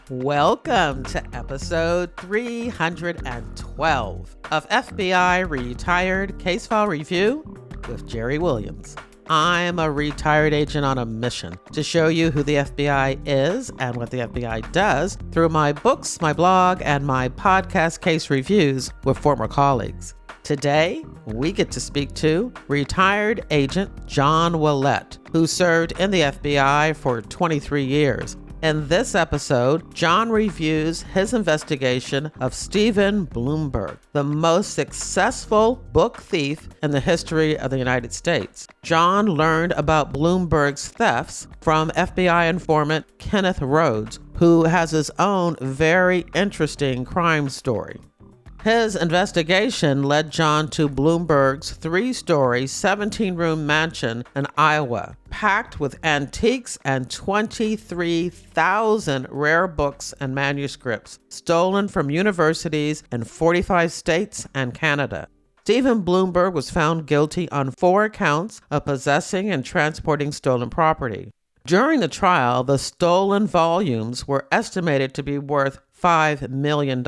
Welcome to episode 312 of FBI Retired Case File Review with Jerry Williams. I'm a retired agent on a mission to show you who the FBI is and what the FBI does through my books, my blog, and my podcast case reviews with former colleagues. Today, we get to speak to retired agent John Ouellet, who served in the FBI for 23 years. In this episode, John reviews his investigation of Stephen Blumberg, the most successful book thief in the history of the United States. John learned about Blumberg's thefts from FBI informant Kenneth Rhodes, who has his own very interesting crime story. His investigation led John to Blumberg's 3-story, 17-room mansion in Iowa, packed with antiques and 23,000 rare books and manuscripts stolen from universities in 45 states and Canada. Stephen Blumberg was found guilty on 4 counts of possessing and transporting stolen property. During the trial, the stolen volumes were estimated to be worth $5 million.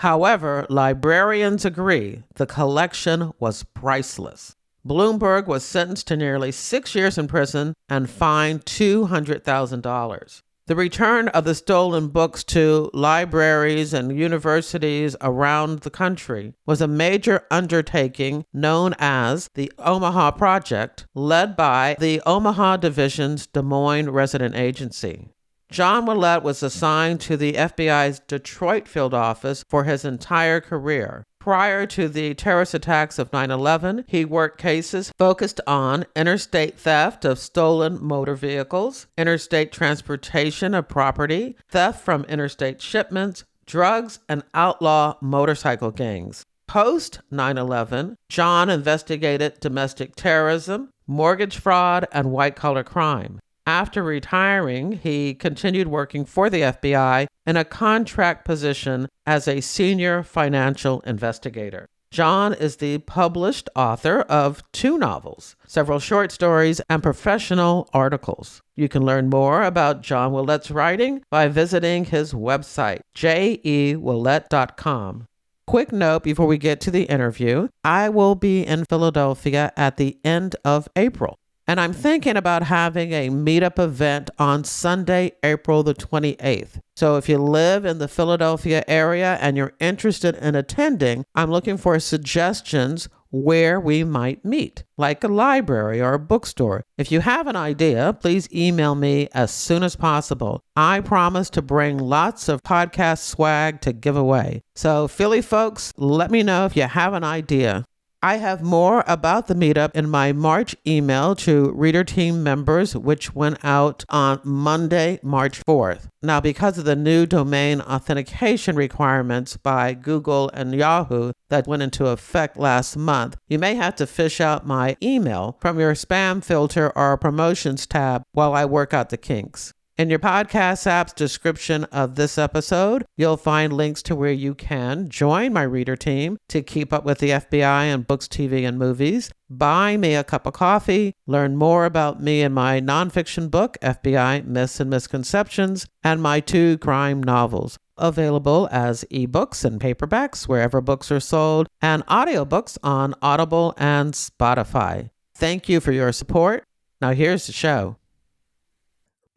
However, librarians agree the collection was priceless. Blumberg was sentenced to nearly 6 years in prison and fined $200,000. The return of the stolen books to libraries and universities around the country was a major undertaking known as the Omaha Project, led by the Omaha Division's Des Moines Resident Agency. John Ouellet was assigned to the FBI's Detroit field office for his entire career. Prior to the terrorist attacks of 9/11, he worked cases focused on interstate theft of stolen motor vehicles, interstate transportation of property, theft from interstate shipments, drugs, and outlaw motorcycle gangs. Post 9/11, John investigated domestic terrorism, mortgage fraud, and white-collar crime. After retiring, he continued working for the FBI in a contract position as a senior financial investigator. John is the published author of 2 novels, several short stories, and professional articles. You can learn more about John Ouellet's writing by visiting his website, jeouellet.com. Quick note before we get to the interview, I will be in Philadelphia at the end of April. And I'm thinking about having a meetup event on Sunday, April the 28th. So if you live in the Philadelphia area and you're interested in attending, I'm looking for suggestions where we might meet, like a library or a bookstore. If you have an idea, please email me as soon as possible. I promise to bring lots of podcast swag to give away. So Philly folks, let me know if you have an idea. I have more about the meetup in my March email to Reader Team members, which went out on Monday, March 4th. Now, because of the new domain authentication requirements by Google and Yahoo that went into effect last month, you may have to fish out my email from your spam filter or promotions tab while I work out the kinks. In your podcast app's description of this episode, you'll find links to where you can join my reader team to keep up with the FBI and books, TV, and movies, buy me a cup of coffee, learn more about me and my nonfiction book, FBI Myths and Misconceptions, and my 2 crime novels, available as ebooks and paperbacks wherever books are sold, and audiobooks on Audible and Spotify. Thank you for your support. Now here's the show.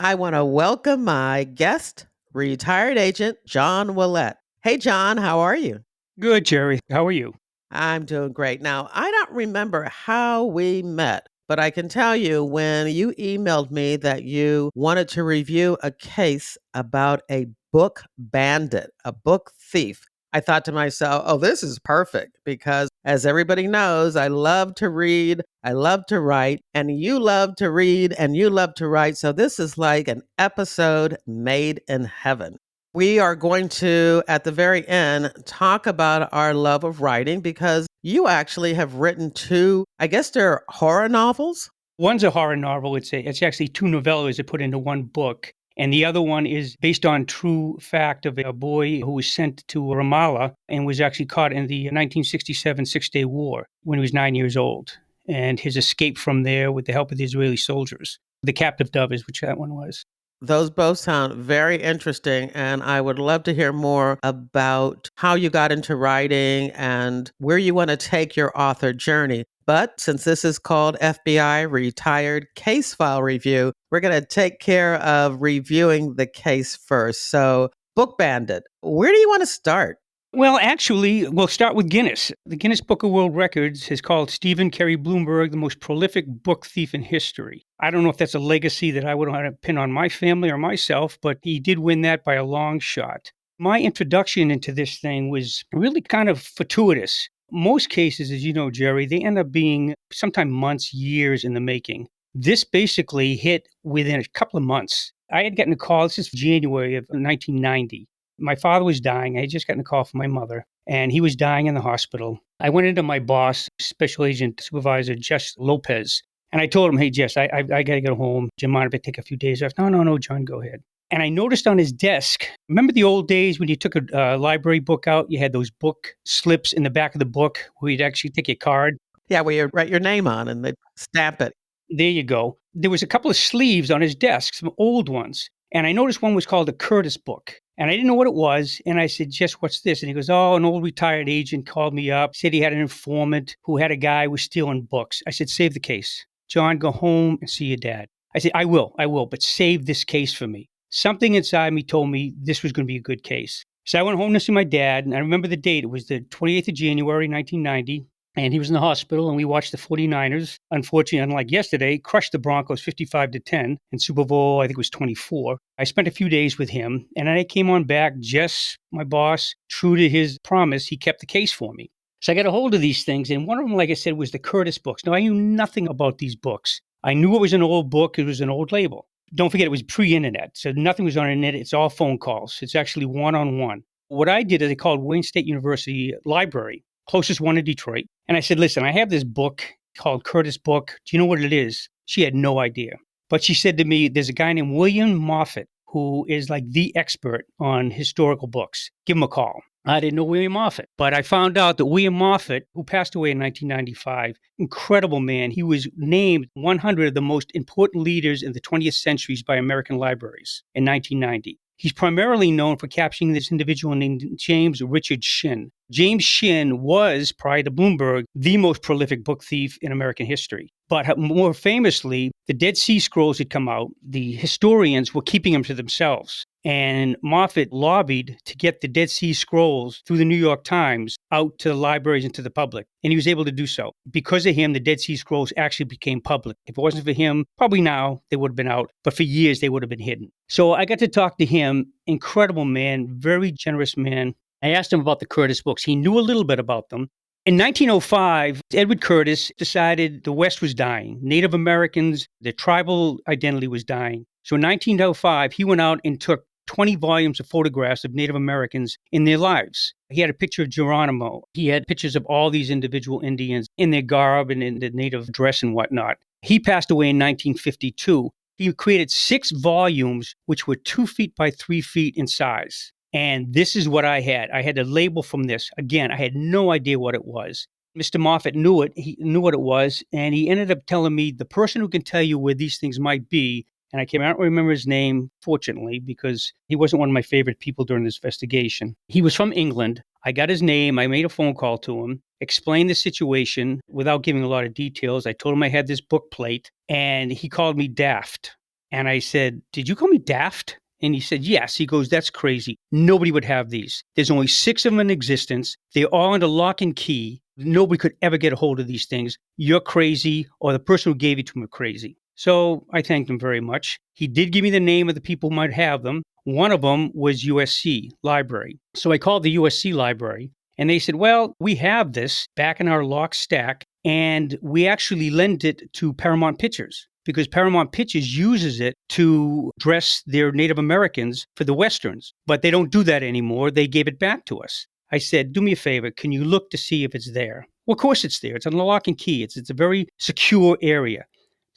I want to welcome my guest, retired agent John Ouellet. Hey, John, how are you? Good, Jerry. How are you? I'm doing great. Now, I don't remember how we met, but I can tell you when you emailed me that you wanted to review a case about a book bandit, a book thief. I thought to myself, oh, this is perfect because as everybody knows, I love to read, I love to write, and you love to read and you love to write. So this is like an episode made in heaven. We are going to, at the very end, talk about our love of writing because you actually have written 2, I guess they're horror novels? One's a horror novel. It's actually 2 novellas that put into one book. And the other one is based on true fact of a boy who was sent to Ramallah and was actually caught in the 1967 Six-Day War when he was 9 years old. And his escape from there with the help of the Israeli soldiers. The Captive Dove is which that one was. Those both sound very interesting, and I would love to hear more about how you got into writing and where you want to take your author journey. But since this is called FBI Retired Case File Review, we're going to take care of reviewing the case first. So, Book Bandit, where do you want to start? Well, actually, we'll start with Guinness. The Guinness Book of World Records has called Stephen Carey Blumberg the most prolific book thief in history. I don't know if that's a legacy that I would want to pin on my family or myself, but he did win that by a long shot. My introduction into this thing was really kind of fortuitous. Most cases, as you know, Jerry, they end up being sometimes months, years in the making. This basically hit within a couple of months. I had gotten a call, this is January of 1990. My father was dying. I had just gotten a call from my mother, and he was dying in the hospital. I went into my boss, Special Agent Supervisor Jess Lopez, and I told him, hey, Jess, I got to go home. Do you mind if I take a few days off? No, John, go ahead. And I noticed on his desk, remember the old days when you took a library book out, you had those book slips in the back of the book where you'd actually take your card? Yeah, where you write your name on and they stamp it. There you go. There was a couple of sleeves on his desk, some old ones. And I noticed one was called a Curtis book. And I didn't know what it was. And I said, Jess, what's this? And he goes, oh, an old retired agent called me up, said he had an informant who had a guy who was stealing books. I said, save the case. John, go home and see your dad. I said, I will, but save this case for me. Something inside me told me this was going to be a good case. So I went home to see my dad. And I remember the date. It was the 28th of January, 1990. And he was in the hospital, and we watched the 49ers, unfortunately, unlike yesterday, crush the Broncos 55-10 in Super Bowl, I think it was 24. I spent a few days with him, and then I came on back. Jess, my boss, true to his promise, he kept the case for me. So I got a hold of these things, and one of them, like I said, was the Curtis books. Now, I knew nothing about these books. I knew it was an old book. It was an old label. Don't forget, it was pre-internet, so nothing was on the internet. It's all phone calls. It's actually one-on-one. What I did is I called Wayne State University Library, closest one in Detroit. And I said, listen, I have this book called Curtis Book. Do you know what it is? She had no idea. But she said to me, there's a guy named William Moffat who is like the expert on historical books. Give him a call. I didn't know William Moffat, but I found out that William Moffat, who passed away in 1995, incredible man. He was named 100 of the most important leaders in the 20th centuries by American libraries in 1990. He's primarily known for capturing this individual named James Richard Shinn. James Shinn was, prior to Blumberg, the most prolific book thief in American history. But more famously, the Dead Sea Scrolls had come out. The historians were keeping them to themselves. And Moffat lobbied to get the Dead Sea Scrolls through the New York Times out to the libraries and to the public. And he was able to do so. Because of him, the Dead Sea Scrolls actually became public. If it wasn't for him, probably now they would have been out. But for years, they would have been hidden. So I got to talk to him. Incredible man, very generous man. I asked him about the Curtis books. He knew a little bit about them. In 1905, Edward Curtis decided the West was dying. Native Americans, their tribal identity was dying. So in 1905, he went out and took 20 volumes of photographs of Native Americans in their lives. He had a picture of Geronimo. He had pictures of all these individual Indians in their garb and in their native dress and whatnot. He passed away in 1952. He created 6 volumes, which were 2 feet by 3 feet in size. And this is what I had. I had a label from this. Again, I had no idea what it was. Mr. Moffat knew it. He knew what it was. And he ended up telling me the person who can tell you where these things might be. And I don't remember his name, fortunately, because he wasn't one of my favorite people during this investigation. He was from England. I got his name. I made a phone call to him, explained the situation without giving a lot of details. I told him I had this book plate, and he called me daft. And I said, did you call me daft? And he said, yes. He goes, that's crazy. Nobody would have these. There's only 6 of them in existence. They're all under lock and key. Nobody could ever get a hold of these things. You're crazy, or the person who gave it to him are crazy. So I thanked him very much. He did give me the name of the people who might have them. One of them was USC Library. So I called the USC Library, and they said, well, we have this back in our lock stack, and we actually lend it to Paramount Pictures, because Paramount Pictures uses it to dress their Native Americans for the Westerns. But they don't do that anymore. They gave it back to us. I said, do me a favor. Can you look to see if it's there? Well, of course it's there. It's on the lock and key. It's a very secure area.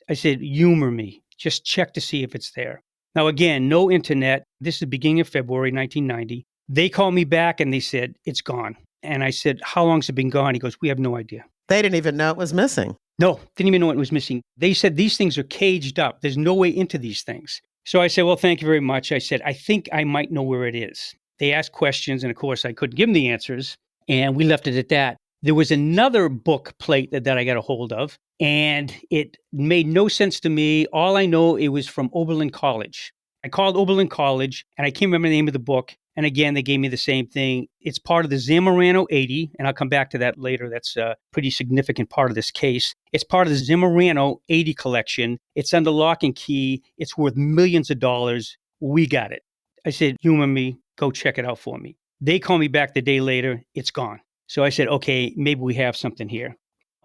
I said, humor me. Just check to see if it's there. Now, again, no internet. This is the beginning of February 1990. They called me back and they said, it's gone. And I said, how long has it been gone? He goes, we have no idea. They didn't even know it was missing. No, didn't even know it was missing. They said these things are caged up. There's no way into these things. So I said, well, thank you very much. I said, I think I might know where it is. They asked questions, and of course, I couldn't give them the answers. And we left it at that. There was another book plate that I got a hold of, and it made no sense to me. All I know, it was from Oberlin College. I called Oberlin College, and I can't remember the name of the book. And again, they gave me the same thing. It's part of the Zamorano 80, and I'll come back to that later. That's a pretty significant part of this case. It's part of the Zamorano 80 collection. It's under lock and key. It's worth millions of dollars. We got it. I said, humor me, go check it out for me. They call me back the day later. It's gone. So I said, okay, maybe we have something here.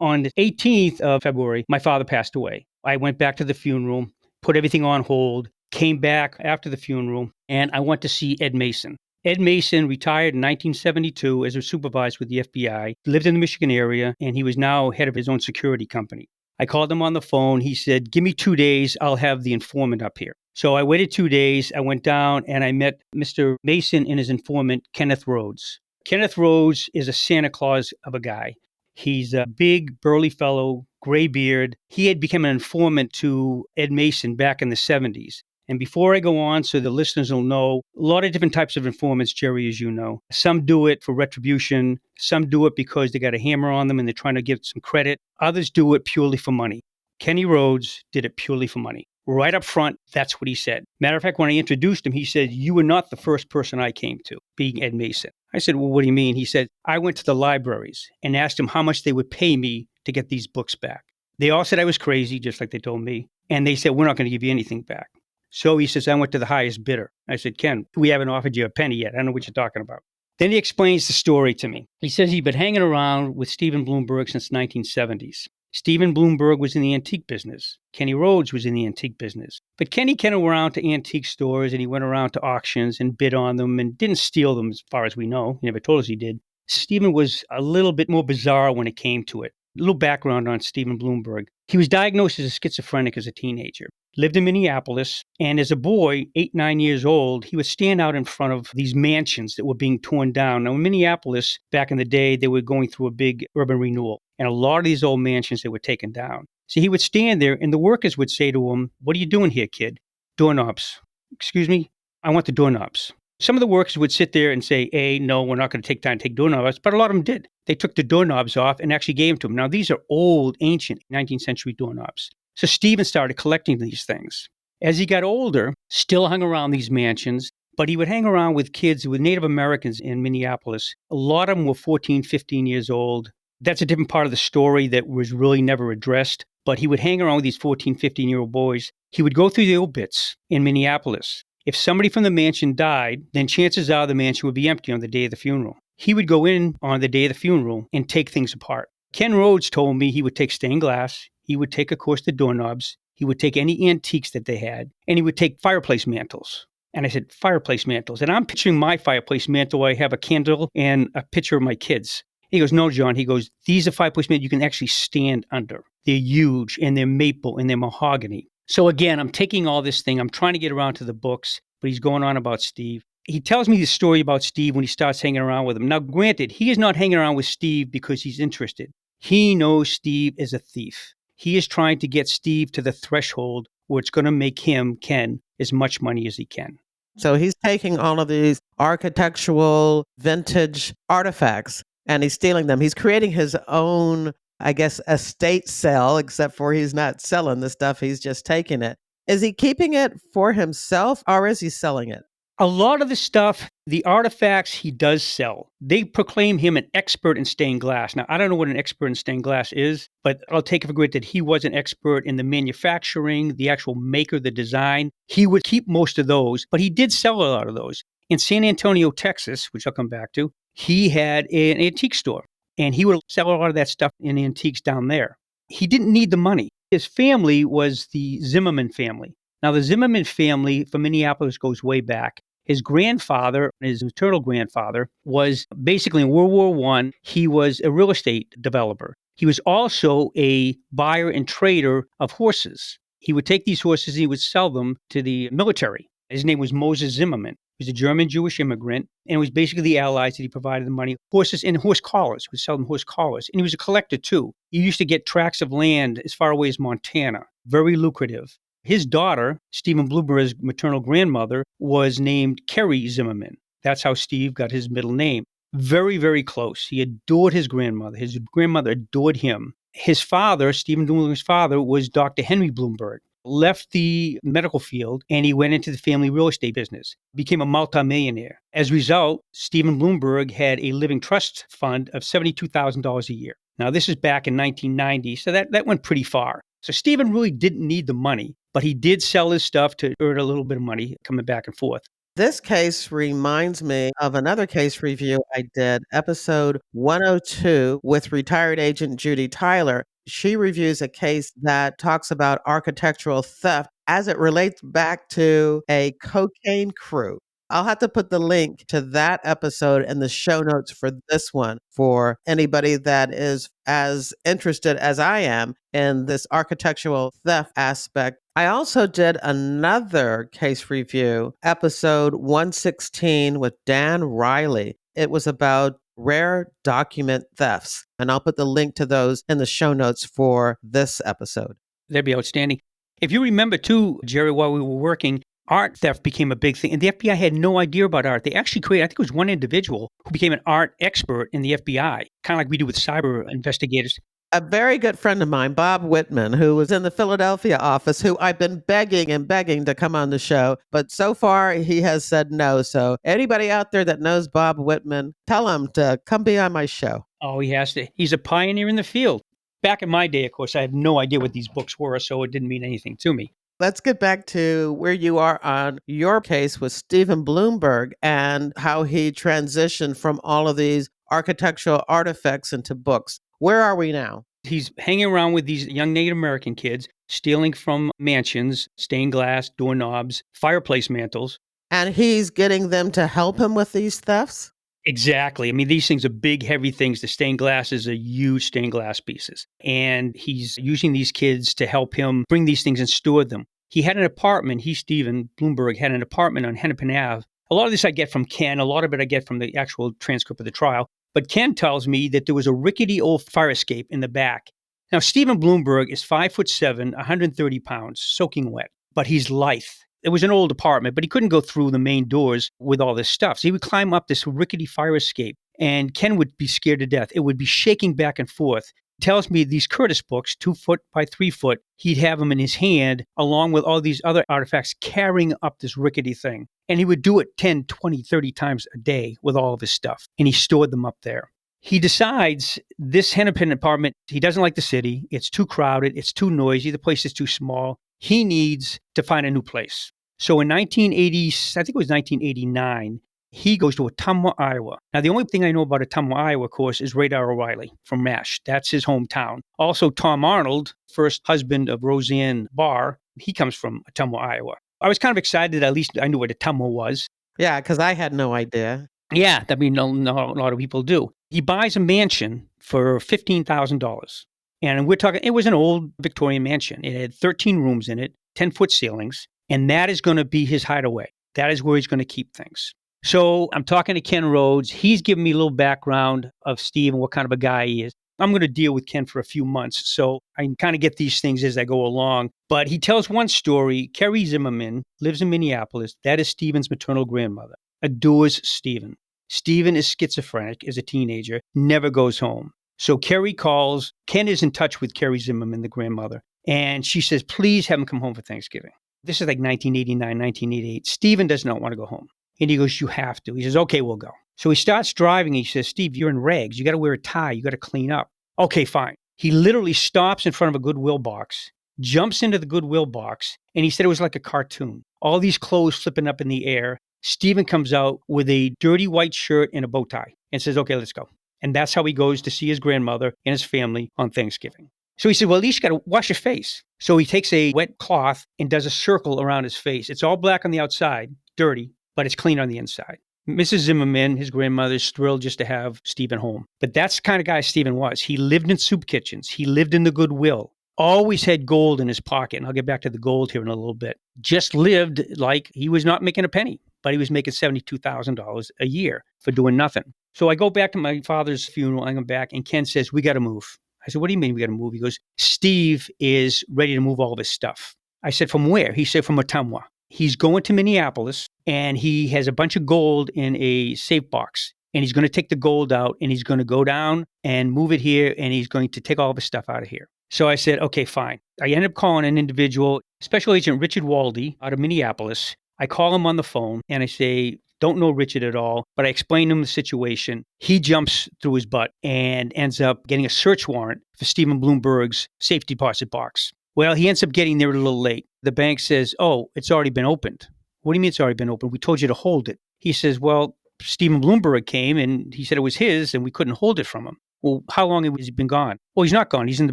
On the 18th of February, my father passed away. I went back to the funeral, put everything on hold, came back after the funeral, and I went to see Ed Mason. Ed Mason retired in 1972 as a supervisor with the FBI, lived in the Michigan area, and he was now head of his own security company. I called him on the phone. He said, give me 2 days. I'll have the informant up here. So I waited 2 days. I went down and I met Mr. Mason and his informant, Kenneth Rhodes. Kenneth Rhodes is a Santa Claus of a guy. He's a big, burly fellow, gray beard. He had become an informant to Ed Mason back in the 70s. And before I go on, so the listeners will know, a lot of different types of informants, Jerry, as you know. Some do it for retribution. Some do it because they got a hammer on them and they're trying to give some credit. Others do it purely for money. Kenny Rhodes did it purely for money. Right up front, that's what he said. Matter of fact, when I introduced him, he said, you were not the first person I came to, being Ed Mason. I said, well, what do you mean? He said, I went to the libraries and asked them how much they would pay me to get these books back. They all said I was crazy, just like they told me. And they said, we're not going to give you anything back. So he says, I went to the highest bidder. I said, Ken, we haven't offered you a penny yet. I don't know what you're talking about. Then he explains the story to me. He says he'd been hanging around with Stephen Blumberg since the 1970s. Stephen Blumberg was in the antique business. Kenny Rhodes was in the antique business. But Kenny went around to antique stores and he went around to auctions and bid on them and didn't steal them as far as we know. He never told us he did. Stephen was a little bit more bizarre when it came to it. A little background on Stephen Blumberg. He was diagnosed as a schizophrenic as a teenager. Lived in Minneapolis, and as a boy, 8, 9 years old, he would stand out in front of these mansions that were being torn down. Now, in Minneapolis, back in the day, they were going through a big urban renewal, and a lot of these old mansions that were taken down. So he would stand there, and the workers would say to him, what are you doing here, kid? Doorknobs. Excuse me? I want the doorknobs. Some of the workers would sit there and say, no, we're not going to take time to take doorknobs, but a lot of them did. They took the doorknobs off and actually gave them to him. Now, these are old, ancient 19th century doorknobs. So Stephen started collecting these things. As he got older, still hung around these mansions, but he would hang around with kids, with Native Americans in Minneapolis. A lot of them were 14, 15 years old. That's a different part of the story that was really never addressed. But he would hang around with these 14, 15-year-old boys. He would go through the obits in Minneapolis. If somebody from the mansion died, then chances are the mansion would be empty on the day of the funeral. He would go in on the day of the funeral and take things apart. Ken Rhodes told me he would take stained glass. He would take, of course, the doorknobs. He would take any antiques that they had, and he would take fireplace mantles. And I said, fireplace mantles. And I'm picturing my fireplace mantle where I have a candle and a picture of my kids. He goes, no, John. He goes, these are fireplace mantles you can actually stand under. They're huge, and they're maple, and they're mahogany. So again, I'm taking all this thing. I'm trying to get around to the books, but he's going on about Steve. He tells me the story about Steve when he starts hanging around with him. Now, granted, he is not hanging around with Steve because he's interested. He knows Steve is a thief. He is trying to get Steve to the threshold where it's going to make him, Ken, as much money as he can. So he's taking all of these architectural vintage artifacts and he's stealing them. He's creating his own, I guess, estate sale, except for he's not selling the stuff. He's just taking it. Is he keeping it for himself or is he selling it? A lot of the stuff, the artifacts he does sell, they proclaim him an expert in stained glass. Now, I don't know what an expert in stained glass is, but I'll take it for granted that he was an expert in the manufacturing, the actual maker, the design. He would keep most of those, but he did sell a lot of those. In San Antonio, Texas, which I'll come back to, he had an antique store, and he would sell a lot of that stuff in antiques down there. He didn't need the money. His family was the Zimmerman family. Now, the Zimmerman family from Minneapolis goes way back. His grandfather, his maternal grandfather, was basically in World War I, he was a real estate developer. He was also a buyer and trader of horses. He would take these horses and he would sell them to the military. His name was Moses Zimmerman. He was a German-Jewish immigrant, and it was basically the Allies that he provided the money. Horses and horse collars. He would sell them horse collars. And he was a collector, too. He used to get tracts of land as far away as Montana. Very lucrative. His daughter, Stephen Blumberg's maternal grandmother, was named Carrie Zimmerman. That's how Steve got his middle name. Very, very close. He adored his grandmother. His grandmother adored him. His father, Stephen Blumberg's father, was Dr. Henry Blumberg. Left the medical field and he went into the family real estate business, became a multimillionaire. As a result, Stephen Blumberg had a living trust fund of $72,000 a year. Now, this is back in 1990, so that went pretty far. So Stephen really didn't need the money, but he did sell his stuff to earn a little bit of money coming back and forth. This case reminds me of another case review I did, episode 102, with retired agent Judy Tyler. She reviews a case that talks about architectural theft as it relates back to a cocaine crew. I'll have to put the link to that episode in the show notes for this one for anybody that is as interested as I am in this architectural theft aspect. I also did another case review, episode 116 with Dan Riley. It was about rare document thefts, and I'll put the link to those in the show notes for this episode. That'd be outstanding. If you remember too, Jerry, while we were working, art theft became a big thing. And the FBI had no idea about art. They actually created, I think it was one individual who became an art expert in the FBI, kind of like we do with cyber investigators. A very good friend of mine, Bob Whitman, who was in the Philadelphia office, who I've been begging and begging to come on the show, but so far he has said no. So anybody out there that knows Bob Whitman, tell him to come be on my show. Oh, he has to. He's a pioneer in the field. Back in my day, of course, I had no idea what these books were, so it didn't mean anything to me. Let's get back to where you are on your case with Stephen Blumberg and how he transitioned from all of these architectural artifacts into books. Where are we now? He's hanging around with these young Native American kids, stealing from mansions, stained glass, doorknobs, fireplace mantles. And he's getting them to help him with these thefts? Exactly. I mean, these things are big, heavy things. The stained glasses are huge stained glass pieces. And he's using these kids to help him bring these things and store them. He had an apartment. Stephen Blumberg, had an apartment on Hennepin Ave. A lot of this I get from Ken. A lot of it I get from the actual transcript of the trial. But Ken tells me that there was a rickety old fire escape in the back. Now, Stephen Blumberg is 5'7", 130 pounds, soaking wet, but he's lithe. It was an old apartment, but he couldn't go through the main doors with all this stuff. So he would climb up this rickety fire escape, and Ken would be scared to death. It would be shaking back and forth. Tells me these Curtis books, 2 foot by 3 foot, he'd have them in his hand, along with all these other artifacts, carrying up this rickety thing. And he would do it 10, 20, 30 times a day with all of his stuff, and he stored them up there. He decides this Hennepin apartment, he doesn't like the city. It's too crowded. It's too noisy. The place is too small. He needs to find a new place. So in 1980, I think it was 1989, he goes to Ottumwa, Iowa. Now, the only thing I know about Ottumwa, Iowa, of course, is Radar O'Reilly from MASH. That's his hometown. Also, Tom Arnold, first husband of Roseanne Barr, he comes from Ottumwa, Iowa. I was kind of excited that at least I knew what Ottumwa was. Yeah, because I had no idea. Yeah, I mean, a lot of people do. He buys a mansion for $15,000. And we're talking, it was an old Victorian mansion. It had 13 rooms in it, 10-foot ceilings, and that is going to be his hideaway. That is where he's going to keep things. So I'm talking to Ken Rhodes. He's giving me a little background of Steve and what kind of a guy he is. I'm going to deal with Ken for a few months, so I can kind of get these things as I go along. But he tells one story. Carrie Zimmerman lives in Minneapolis. That is Stephen's maternal grandmother. Adores Stephen. Stephen is schizophrenic as a teenager, never goes home. So Carrie calls. Ken is in touch with Carrie Zimmerman, the grandmother, and she says, please have him come home for Thanksgiving. This is like 1989, 1988. Stephen does not want to go home. And he goes, you have to. He says, okay, we'll go. So he starts driving. He says, Steve, you're in rags. You got to wear a tie. You got to clean up. Okay, fine. He literally stops in front of a Goodwill box, jumps into the Goodwill box, and he said it was like a cartoon. All these clothes flipping up in the air. Stephen comes out with a dirty white shirt and a bow tie and says, okay, let's go. And that's how he goes to see his grandmother and his family on Thanksgiving. So he said, well, at least you got to wash your face. So he takes a wet cloth and does a circle around his face. It's all black on the outside, dirty, but it's clean on the inside. Mrs. Zimmerman, his grandmother, is thrilled just to have Stephen home. But that's the kind of guy Stephen was. He lived in soup kitchens. He lived in the Goodwill. Always had gold in his pocket. And I'll get back to the gold here in a little bit. Just lived like he was not making a penny, but he was making $72,000 a year for doing nothing. So I go back to my father's funeral. I come back and Ken says, we got to move. I said, what do you mean we got to move? He goes, Steve is ready to move all of his stuff. I said, from where? He said, from Ottumwa. He's going to Minneapolis and he has a bunch of gold in a safe box. And he's going to take the gold out and he's going to go down and move it here and he's going to take all of his stuff out of here. So I said, okay, fine. I ended up calling an individual, Special Agent Richard Waldy out of Minneapolis. I call him on the phone and I say, don't know Richard at all, but I explained to him the situation. He jumps through his butt and ends up getting a search warrant for Stephen Blumberg's safe deposit box. Well, he ends up getting there a little late. The bank says, oh, it's already been opened. What do you mean it's already been opened? We told you to hold it. He says, well, Stephen Blumberg came and he said it was his and we couldn't hold it from him. Well, how long has he been gone? Well, he's not gone. He's in the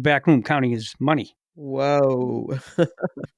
back room counting his money. Whoa.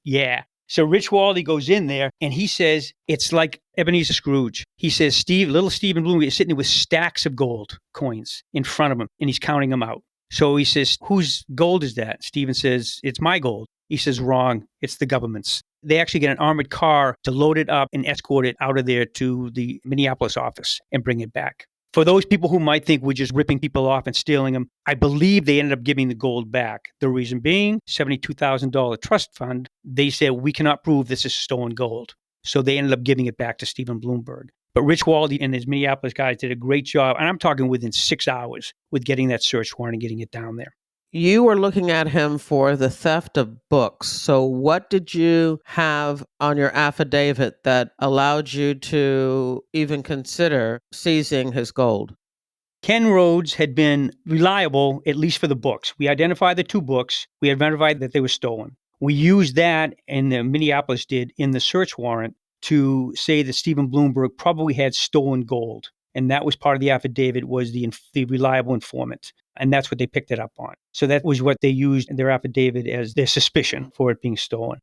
Yeah. So Rich Waldy goes in there and he says, it's like Ebenezer Scrooge. He says, little Stephen Blumberg is sitting there with stacks of gold coins in front of him and he's counting them out. So he says, whose gold is that? Stephen says, it's my gold. He says, wrong. It's the government's. They actually get an armored car to load it up and escort it out of there to the Minneapolis office and bring it back. For those people who might think we're just ripping people off and stealing them, I believe they ended up giving the gold back. The reason being, $72,000 trust fund, they said, we cannot prove this is stolen gold. So they ended up giving it back to Stephen Blumberg. But Rich Waldy and his Minneapolis guys did a great job, and I'm talking within 6 hours with getting that search warrant and getting it down there. You were looking at him for the theft of books. So what did you have on your affidavit that allowed you to even consider seizing his gold? Ken Rhodes had been reliable, at least for the books. We identified the 2 books. We identified that they were stolen. We used that, and Minneapolis did, in the search warrant to say that Stephen Blumberg probably had stolen gold. And that was part of the affidavit, was the reliable informant. And that's what they picked it up on. So that was what they used in their affidavit as their suspicion for it being stolen.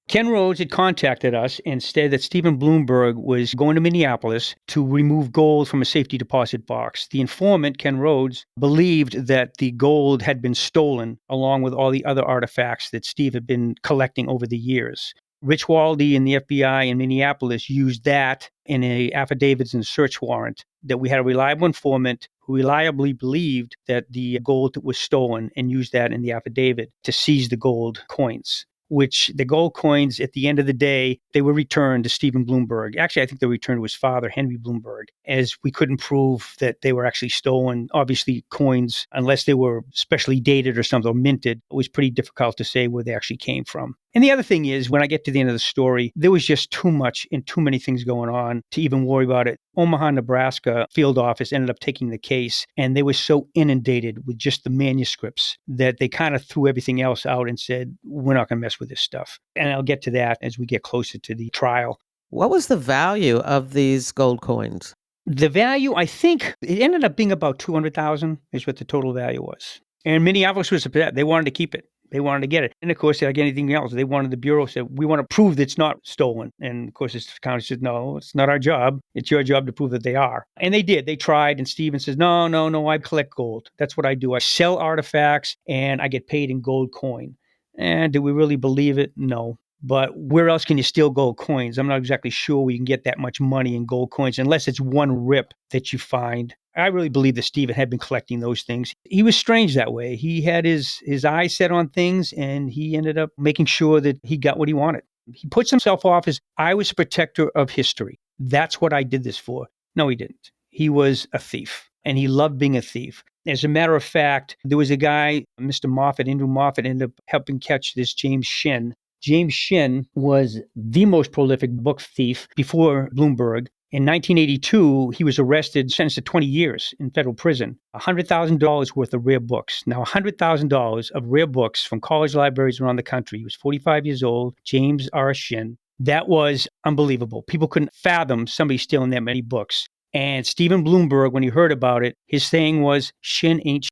Ken Rhodes had contacted us and said that Stephen Blumberg was going to Minneapolis to remove gold from a safety deposit box. The informant, Ken Rhodes, believed that the gold had been stolen along with all the other artifacts that Steve had been collecting over the years. Rich Waldy and the FBI in Minneapolis used that in a affidavits and search warrant, that we had a reliable informant who reliably believed that the gold was stolen and used that in the affidavit to seize the gold coins, which the gold coins, at the end of the day, they were returned to Stephen Blumberg. Actually, I think they were returned to his father, Henry Blumberg, as we couldn't prove that they were actually stolen. Obviously, coins, unless they were specially dated or something, or minted, it was pretty difficult to say where they actually came from. And the other thing is, when I get to the end of the story, there was just too much and too many things going on to even worry about it. Omaha, Nebraska field office ended up taking the case, and they were so inundated with just the manuscripts that they kind of threw everything else out and said, we're not going to mess with this stuff. And I'll get to that as we get closer to the trial. What was the value of these gold coins? The value, I think, it ended up being about $200,000 is what the total value was. And Minneapolis was upset. They wanted to keep it. They wanted to get it. And of course, like anything else, they wanted, the Bureau said, we want to prove that it's not stolen. And of course, the county said, no, it's not our job. It's your job to prove that they are. And they did. They tried. And Stephen says, no, I collect gold. That's what I do. I sell artifacts and I get paid in gold coin. And do we really believe it? No. But where else can you steal gold coins? I'm not exactly sure we can get that much money in gold coins unless it's one rip that you find. I really believe that Stephen had been collecting those things. He was strange that way. He had his eyes set on things, and he ended up making sure that he got what he wanted. He puts himself off as, I was a protector of history. That's what I did this for. No, he didn't. He was a thief, and he loved being a thief. As a matter of fact, there was a guy, Mr. Moffat, Andrew Moffat, ended up helping catch this James Shin. James Shin was the most prolific book thief before Blumberg. In 1982, he was arrested, sentenced to 20 years in federal prison, $100,000 worth of rare books. Now, $100,000 of rare books from college libraries around the country. He was 45 years old, James R. Shin. That was unbelievable. People couldn't fathom somebody stealing that many books. And Stephen Blumberg, when he heard about it, his saying was, Shin ain't shit.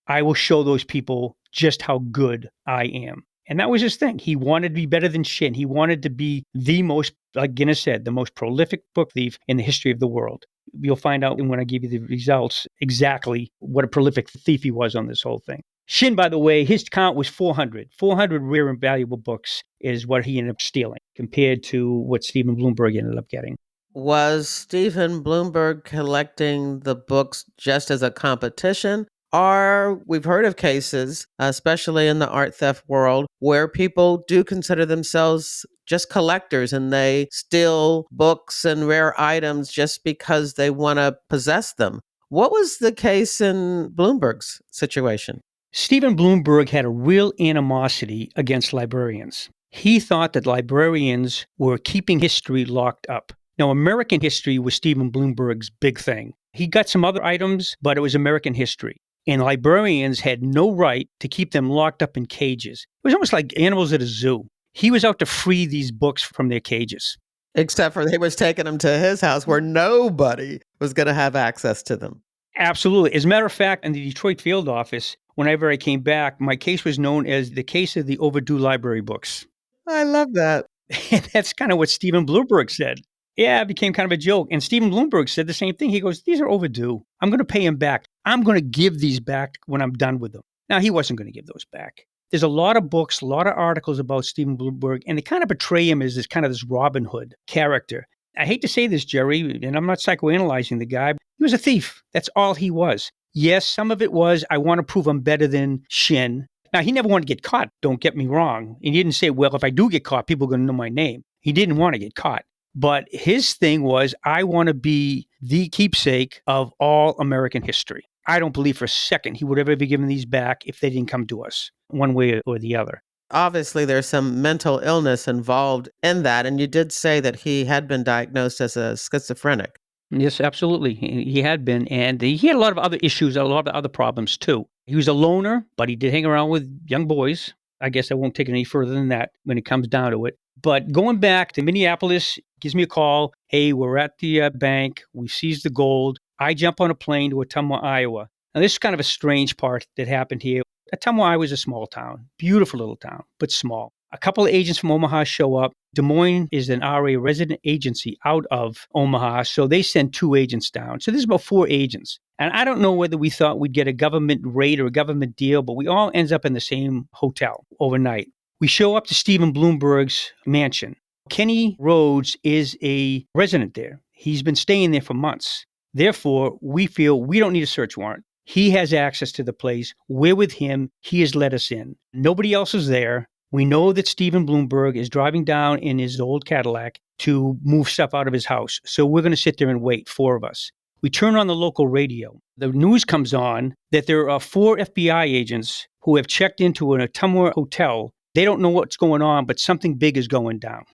I will show those people just how good I am. And that was his thing. He wanted to be better than Shin. He wanted to be the most, like Guinness said, the most prolific book thief in the history of the world. You'll find out when I give you the results exactly what a prolific thief he was on this whole thing. Shin, by the way, his count was 400. 400 rare and valuable books is what he ended up stealing compared to what Stephen Blumberg ended up getting. Was Stephen Blumberg collecting the books just as a competition, We've heard of cases, especially in the art theft world, where people do consider themselves just collectors and they steal books and rare items just because they want to possess them. What was the case in Bloomberg's situation? Stephen Blumberg had a real animosity against librarians. He thought that librarians were keeping history locked up. Now, American history was Stephen Blumberg's big thing. He got some other items, but it was American history. And librarians had no right to keep them locked up in cages. It was almost like animals at a zoo. He was out to free these books from their cages. Except for he was taking them to his house where nobody was going to have access to them. Absolutely. As a matter of fact, in the Detroit field office, whenever I came back, my case was known as the case of the overdue library books. I love that. And that's kind of what Stephen Blumberg said. Yeah, it became kind of a joke. And Stephen Blumberg said the same thing. He goes, these are overdue. I'm going to pay him back. I'm going to give these back when I'm done with them. Now, he wasn't going to give those back. There's a lot of books, a lot of articles about Stephen Blumberg, and they kind of portray him as this Robin Hood character. I hate to say this, Jerry, and I'm not psychoanalyzing the guy, but he was a thief. That's all he was. Yes, some of it was, I want to prove I'm better than Shin. Now, he never wanted to get caught, don't get me wrong. He didn't say, well, if I do get caught, people are going to know my name. He didn't want to get caught. But his thing was, I want to be the keepsake of all American history. I don't believe for a second he would ever be given these back if they didn't come to us, one way or the other. Obviously, there's some mental illness involved in that. And you did say that he had been diagnosed as a schizophrenic. Yes, absolutely. He had been. And he had a lot of other issues, a lot of other problems too. He was a loner, but he did hang around with young boys. I guess I won't take it any further than that when it comes down to it. But going back to Minneapolis, gives me a call. Hey, we're at the bank. We seized the gold. I jump on a plane to Ottumwa, Iowa. Now, this is kind of a strange part that happened here. Ottumwa, Iowa is a small town, beautiful little town, but small. A couple of agents from Omaha show up. Des Moines is an RA resident agency out of Omaha, so they send 2 agents down. So there's about 4 agents. And I don't know whether we thought we'd get a government rate or a government deal, but we all ends up in the same hotel overnight. We show up to Stephen Blumberg's mansion. Kenny Rhodes is a resident there. He's been staying there for months. Therefore, we feel we don't need a search warrant. He has access to the place. We're with him. He has let us in. Nobody else is there. We know that Stephen Blumberg is driving down in his old Cadillac to move stuff out of his house. So we're going to sit there and wait, 4 of us. We turn on the local radio. The news comes on that there are 4 FBI agents who have checked into an Ottumwa hotel. They don't know what's going on, but something big is going down.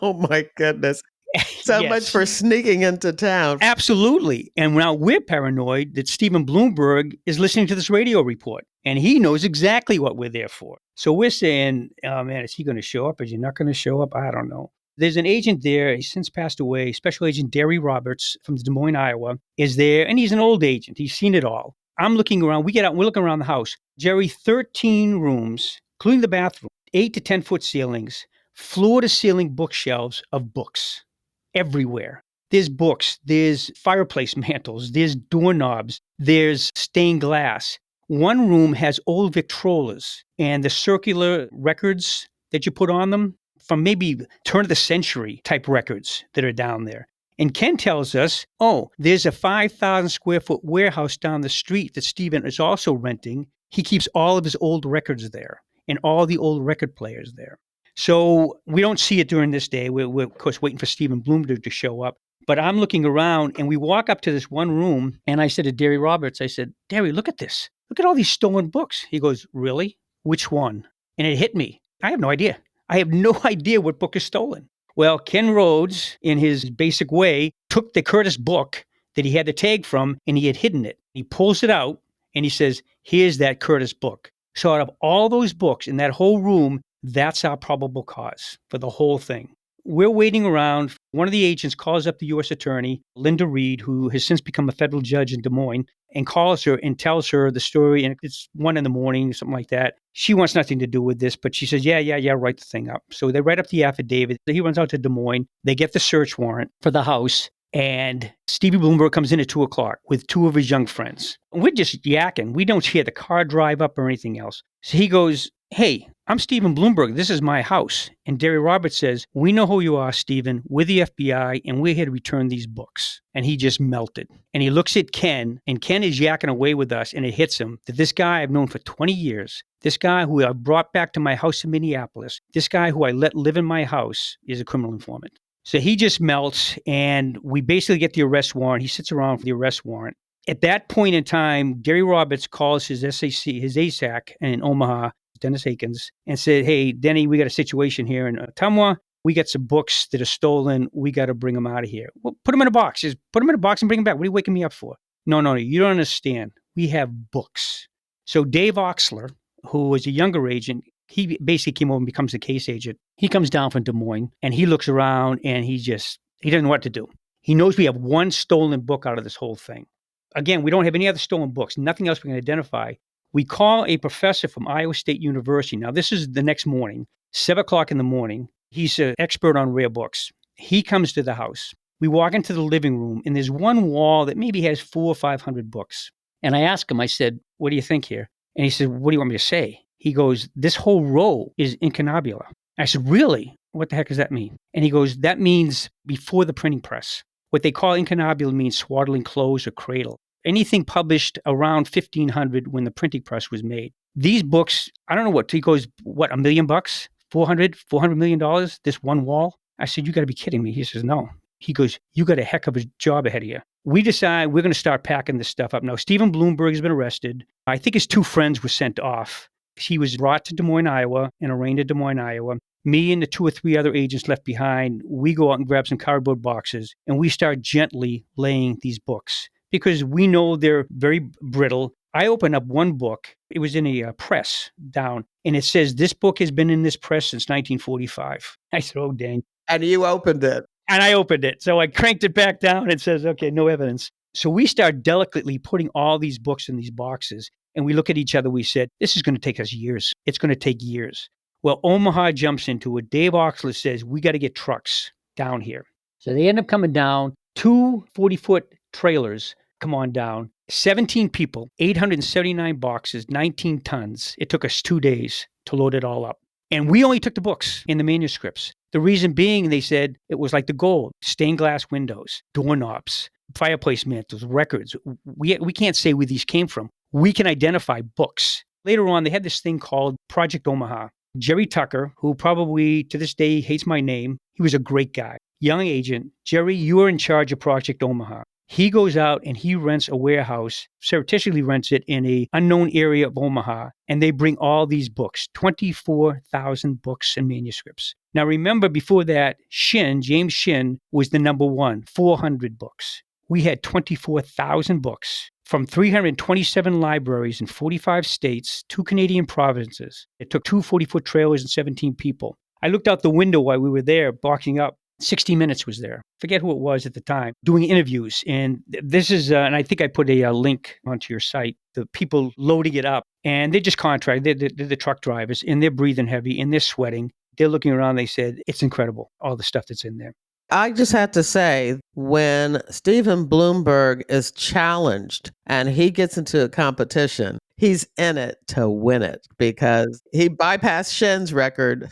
Oh, my goodness. So Yes. much for sneaking into town. Absolutely. And now we're paranoid that Stephen Blumberg is listening to this radio report, and he knows exactly what we're there for. So we're saying, oh, man, is he going to show up? Is he not going to show up? I don't know. There's an agent there. He's since passed away. Special Agent Derry Roberts from Des Moines, Iowa, is there, and he's an old agent. He's seen it all. I'm looking around. We get out. We're looking around the house. Jerry, 13 rooms, including the bathroom, 8 to 10-foot ceilings, floor-to-ceiling bookshelves of books everywhere. There's books, there's fireplace mantles, there's doorknobs, there's stained glass. One room has old Victrolas and the circular records that you put on them from maybe turn of the century type records that are down there. And Ken tells us, oh, there's a 5,000 square foot warehouse down the street that Stephen is also renting. He keeps all of his old records there and all the old record players there. So we don't see it during this day. We're of course, waiting for Stephen Blumberg to show up. But I'm looking around, and we walk up to this one room, and I said to Derry Roberts, I said, Derry, look at this. Look at all these stolen books. He goes, really? Which one? And it hit me. I have no idea. I have no idea what book is stolen. Well, Ken Rhodes, in his basic way, took the Curtis book that he had the tag from, and he had hidden it. He pulls it out, and he says, here's that Curtis book. So out of all those books in that whole room, that's our probable cause for the whole thing. We're waiting around. One of the agents calls up the U.S. Attorney, Linda Reed, who has since become a federal judge in Des Moines, and calls her and tells her the story. And it's 1 a.m, something like that. She wants nothing to do with this, but she says, yeah, write the thing up. So they write up the affidavit. He runs out to Des Moines. They get the search warrant for the house. And Stevie Blumberg comes in at 2:00 with two of his young friends. We're just yakking. We don't hear the car drive up or anything else. So he goes, "Hey, I'm Stephen Blumberg. This is my house." And Derry Roberts says, "We know who you are, Stephen. We're the FBI, and we're here to return these books." And he just melted. And he looks at Ken, and Ken is yakking away with us, and it hits him that this guy I've known for 20 years, this guy who I brought back to my house in Minneapolis, this guy who I let live in my house is a criminal informant. So he just melts, and we basically get the arrest warrant. He sits around for the arrest warrant. At that point in time, Derry Roberts calls his SAC, his ASAC in Omaha, Dennis Akins, and said, "Hey, Denny, we got a situation here in Ottumwa. We got some books that are stolen. We got to bring them out of here." "Well, put them in a box. Just put them in a box and bring them back. What are you waking me up for?" No, you don't understand. We have books." So Dave Oxler, who was a younger agent, he basically came over and becomes the case agent. He comes down from Des Moines, and he looks around, and he doesn't know what to do. He knows we have one stolen book out of this whole thing. Again, we don't have any other stolen books, nothing else we can identify. We call a professor from Iowa State University. Now, this is the next morning, 7:00 in the morning. He's an expert on rare books. He comes to the house. We walk into the living room, and there's one wall that maybe has 400 or 500 books. And I asked him, I said, "What do you think here?" And he said, "What do you want me to say?" He goes, "This whole row is incunabula." I said, "Really? What the heck does that mean?" And he goes, "That means before the printing press. What they call incunabula means swaddling clothes or cradle. Anything published around 1500 when the printing press was made. These books, I don't know what," he goes, "What, $1 million? $400 million, this one wall?" I said, "You got to be kidding me." He says, "No." He goes, "You got a heck of a job ahead of you." We decide we're going to start packing this stuff up. Now, Stephen Blumberg has been arrested. I think his two friends were sent off. He was brought to Des Moines, Iowa, and arraigned in Des Moines, Iowa. Me and the 2 or 3 other agents left behind, we go out and grab some cardboard boxes, and we start gently laying these books because we know they're very brittle. I open up one book. It was in a press down, and it says, "This book has been in this press since 1945. I said, "Oh, dang." And you opened it. And I opened it. So I cranked it back down and it says, "Okay, no evidence." So we start delicately putting all these books in these boxes. And we look at each other. We said, "This is going to take us years. It's going to take years." Well, Omaha jumps into it. Dave Oxler says, "We got to get trucks down here." So they end up coming down. 2 40-foot trailers come on down. 17 people, 879 boxes, 19 tons. It took us 2 days to load it all up. And we only took the books and the manuscripts. The reason being, they said, it was like the gold: stained glass windows, doorknobs, fireplace mantles, records. We can't say where these came from. We can identify books. Later on, they had this thing called Project Omaha. Jerry Tucker, who probably to this day hates my name, he was a great guy. Young agent. "Jerry, you are in charge of Project Omaha." He goes out and he rents a warehouse, surreptitiously rents it in an unknown area of Omaha, and they bring all these books, 24,000 books and manuscripts. Now remember, before that, James Shin was the number one, 400 books. We had 24,000 books from 327 libraries in 45 states, 2 Canadian provinces. It took 2 40-foot trailers and 17 people. I looked out the window while we were there, boxing up. 60 Minutes was there. Forget who it was at the time, doing interviews. And this is, and I think I put a link onto your site, the people loading it up. And they just contract, they're the truck drivers, and they're breathing heavy, and they're sweating. They're looking around, they said, "It's incredible, all the stuff that's in there." I just had to say, when Stephen Blumberg is challenged and he gets into a competition, he's in it to win it because he bypassed Shen's record.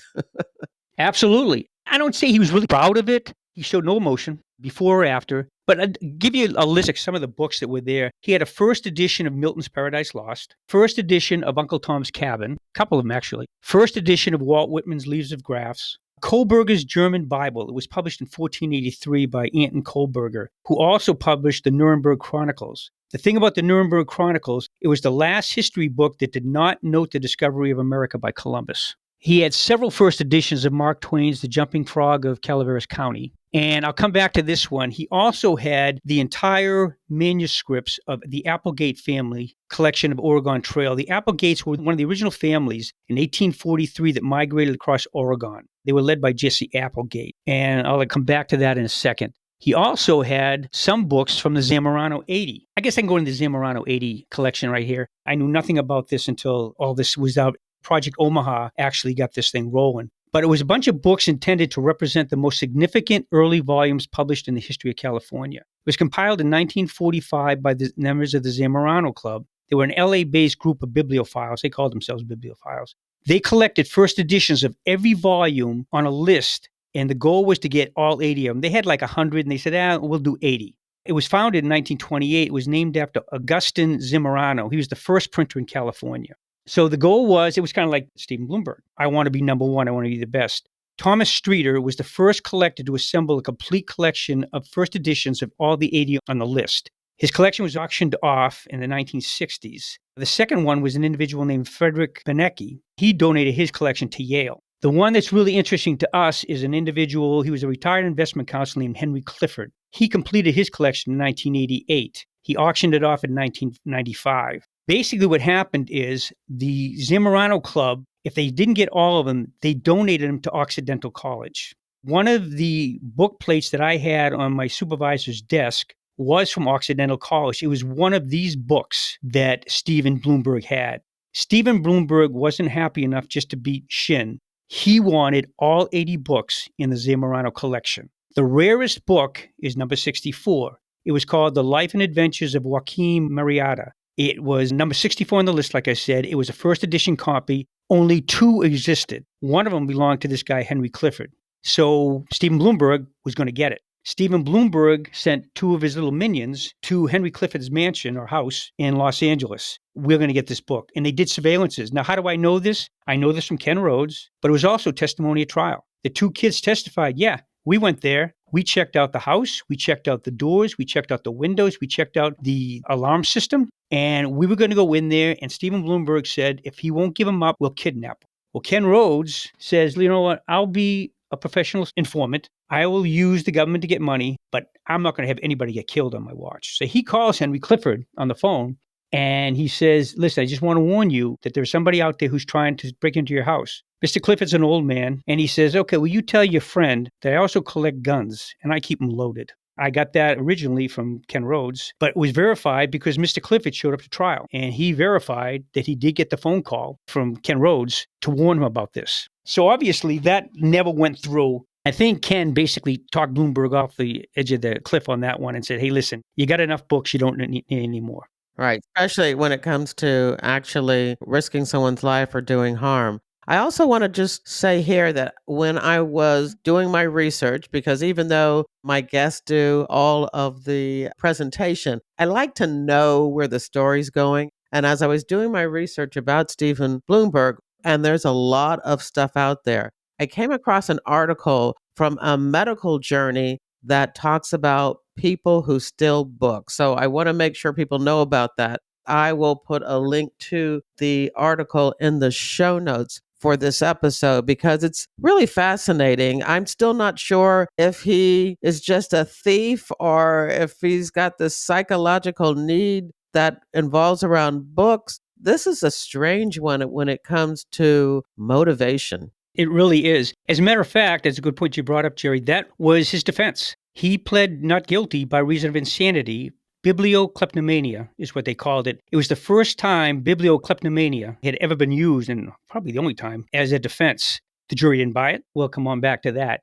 Absolutely. I don't say he was really proud of it. He showed no emotion before or after. But I'd give you a list of some of the books that were there. He had a first edition of Milton's Paradise Lost, first edition of Uncle Tom's Cabin, a couple of them actually, first edition of Walt Whitman's Leaves of Grass, Kohlberger's German Bible. It was published in 1483 by Anton Kohlberger, who also published the Nuremberg Chronicles. The thing about the Nuremberg Chronicles, it was the last history book that did not note the discovery of America by Columbus. He had several first editions of Mark Twain's The Jumping Frog of Calaveras County. And I'll come back to this one. He also had the entire manuscripts of the Applegate family collection of Oregon Trail. The Applegates were one of the original families in 1843 that migrated across Oregon. They were led by Jesse Applegate. And I'll come back to that in a second. He also had some books from the Zamorano 80. I guess I can go into the Zamorano 80 collection right here. I knew nothing about this until all this was out. Project Omaha actually got this thing rolling. But it was a bunch of books intended to represent the most significant early volumes published in the history of California. It was compiled in 1945 by the members of the Zamorano Club. They were an LA-based group of bibliophiles. They called themselves bibliophiles. They collected first editions of every volume on a list, and the goal was to get all 80 of them. They had like 100, and they said, we'll do 80. It was founded in 1928. It was named after Augustin Zamorano. He was the first printer in California. So the goal was, it was kind of like Stephen Blumberg. I want to be number one. I want to be the best. Thomas Streeter was the first collector to assemble a complete collection of first editions of all the 80 on the list. His collection was auctioned off in the 1960s. The second one was an individual named Frederick Benecke. He donated his collection to Yale. The one that's really interesting to us is an individual, he was a retired investment counselor named Henry Clifford. He completed his collection in 1988. He auctioned it off in 1995. Basically what happened is the Zamorano Club, if they didn't get all of them, they donated them to Occidental College. One of the book plates that I had on my supervisor's desk was from Occidental College. It was one of these books that Stephen Blumberg had. Stephen Blumberg wasn't happy enough just to beat Shin. He wanted all 80 books in the Zamorano collection. The rarest book is number 64. It was called The Life and Adventures of Joaquin Murrieta. It was number 64 on the list, like I said. It was a first edition copy. Only 2 existed. One of them belonged to this guy, Henry Clifford. So Stephen Blumberg was going to get it. Stephen Blumberg sent 2 of his little minions to Henry Clifford's mansion or house in Los Angeles. We're going to get this book. And they did surveillances. Now, how do I know this? I know this from Ken Rhodes, but it was also testimony at trial. The 2 kids testified, yeah, we went there. We checked out the house. We checked out the doors. We checked out the windows. We checked out the alarm system. And we were going to go in there. And Stephen Blumberg said, if he won't give him up, we'll kidnap him. Well, Ken Rhodes says, you know what? I'll be a professional informant. I will use the government to get money, but I'm not going to have anybody get killed on my watch. So he calls Henry Clifford on the phone. And he says, listen, I just want to warn you that there's somebody out there who's trying to break into your house. Mr. Clifford's an old man. And he says, okay, will you tell your friend that I also collect guns and I keep them loaded? I got that originally from Ken Rhodes, but it was verified because Mr. Clifford showed up to trial. And he verified that he did get the phone call from Ken Rhodes to warn him about this. So obviously that never went through. I think Ken basically talked Blumberg off the edge of the cliff on that one and said, hey, listen, you got enough books. You don't need any more. Right. Especially when it comes to actually risking someone's life or doing harm. I also want to just say here that when I was doing my research, because even though my guests do all of the presentation, I like to know where the story's going. And as I was doing my research about Stephen Blumberg, and there's a lot of stuff out there, I came across an article from a medical journey that talks about people who steal books. So I want to make sure people know about that. I will put a link to the article in the show notes for this episode because it's really fascinating. I'm still not sure if he is just a thief or if he's got this psychological need that involves around books. This is a strange one when it comes to motivation. It really is. As a matter of fact, that's a good point you brought up, Jerry. That was his defense. He pled not guilty by reason of insanity. Bibliokleptomania is what they called it. It was the first time bibliokleptomania had ever been used, and probably the only time, as a defense. The jury didn't buy it. We'll come on back to that.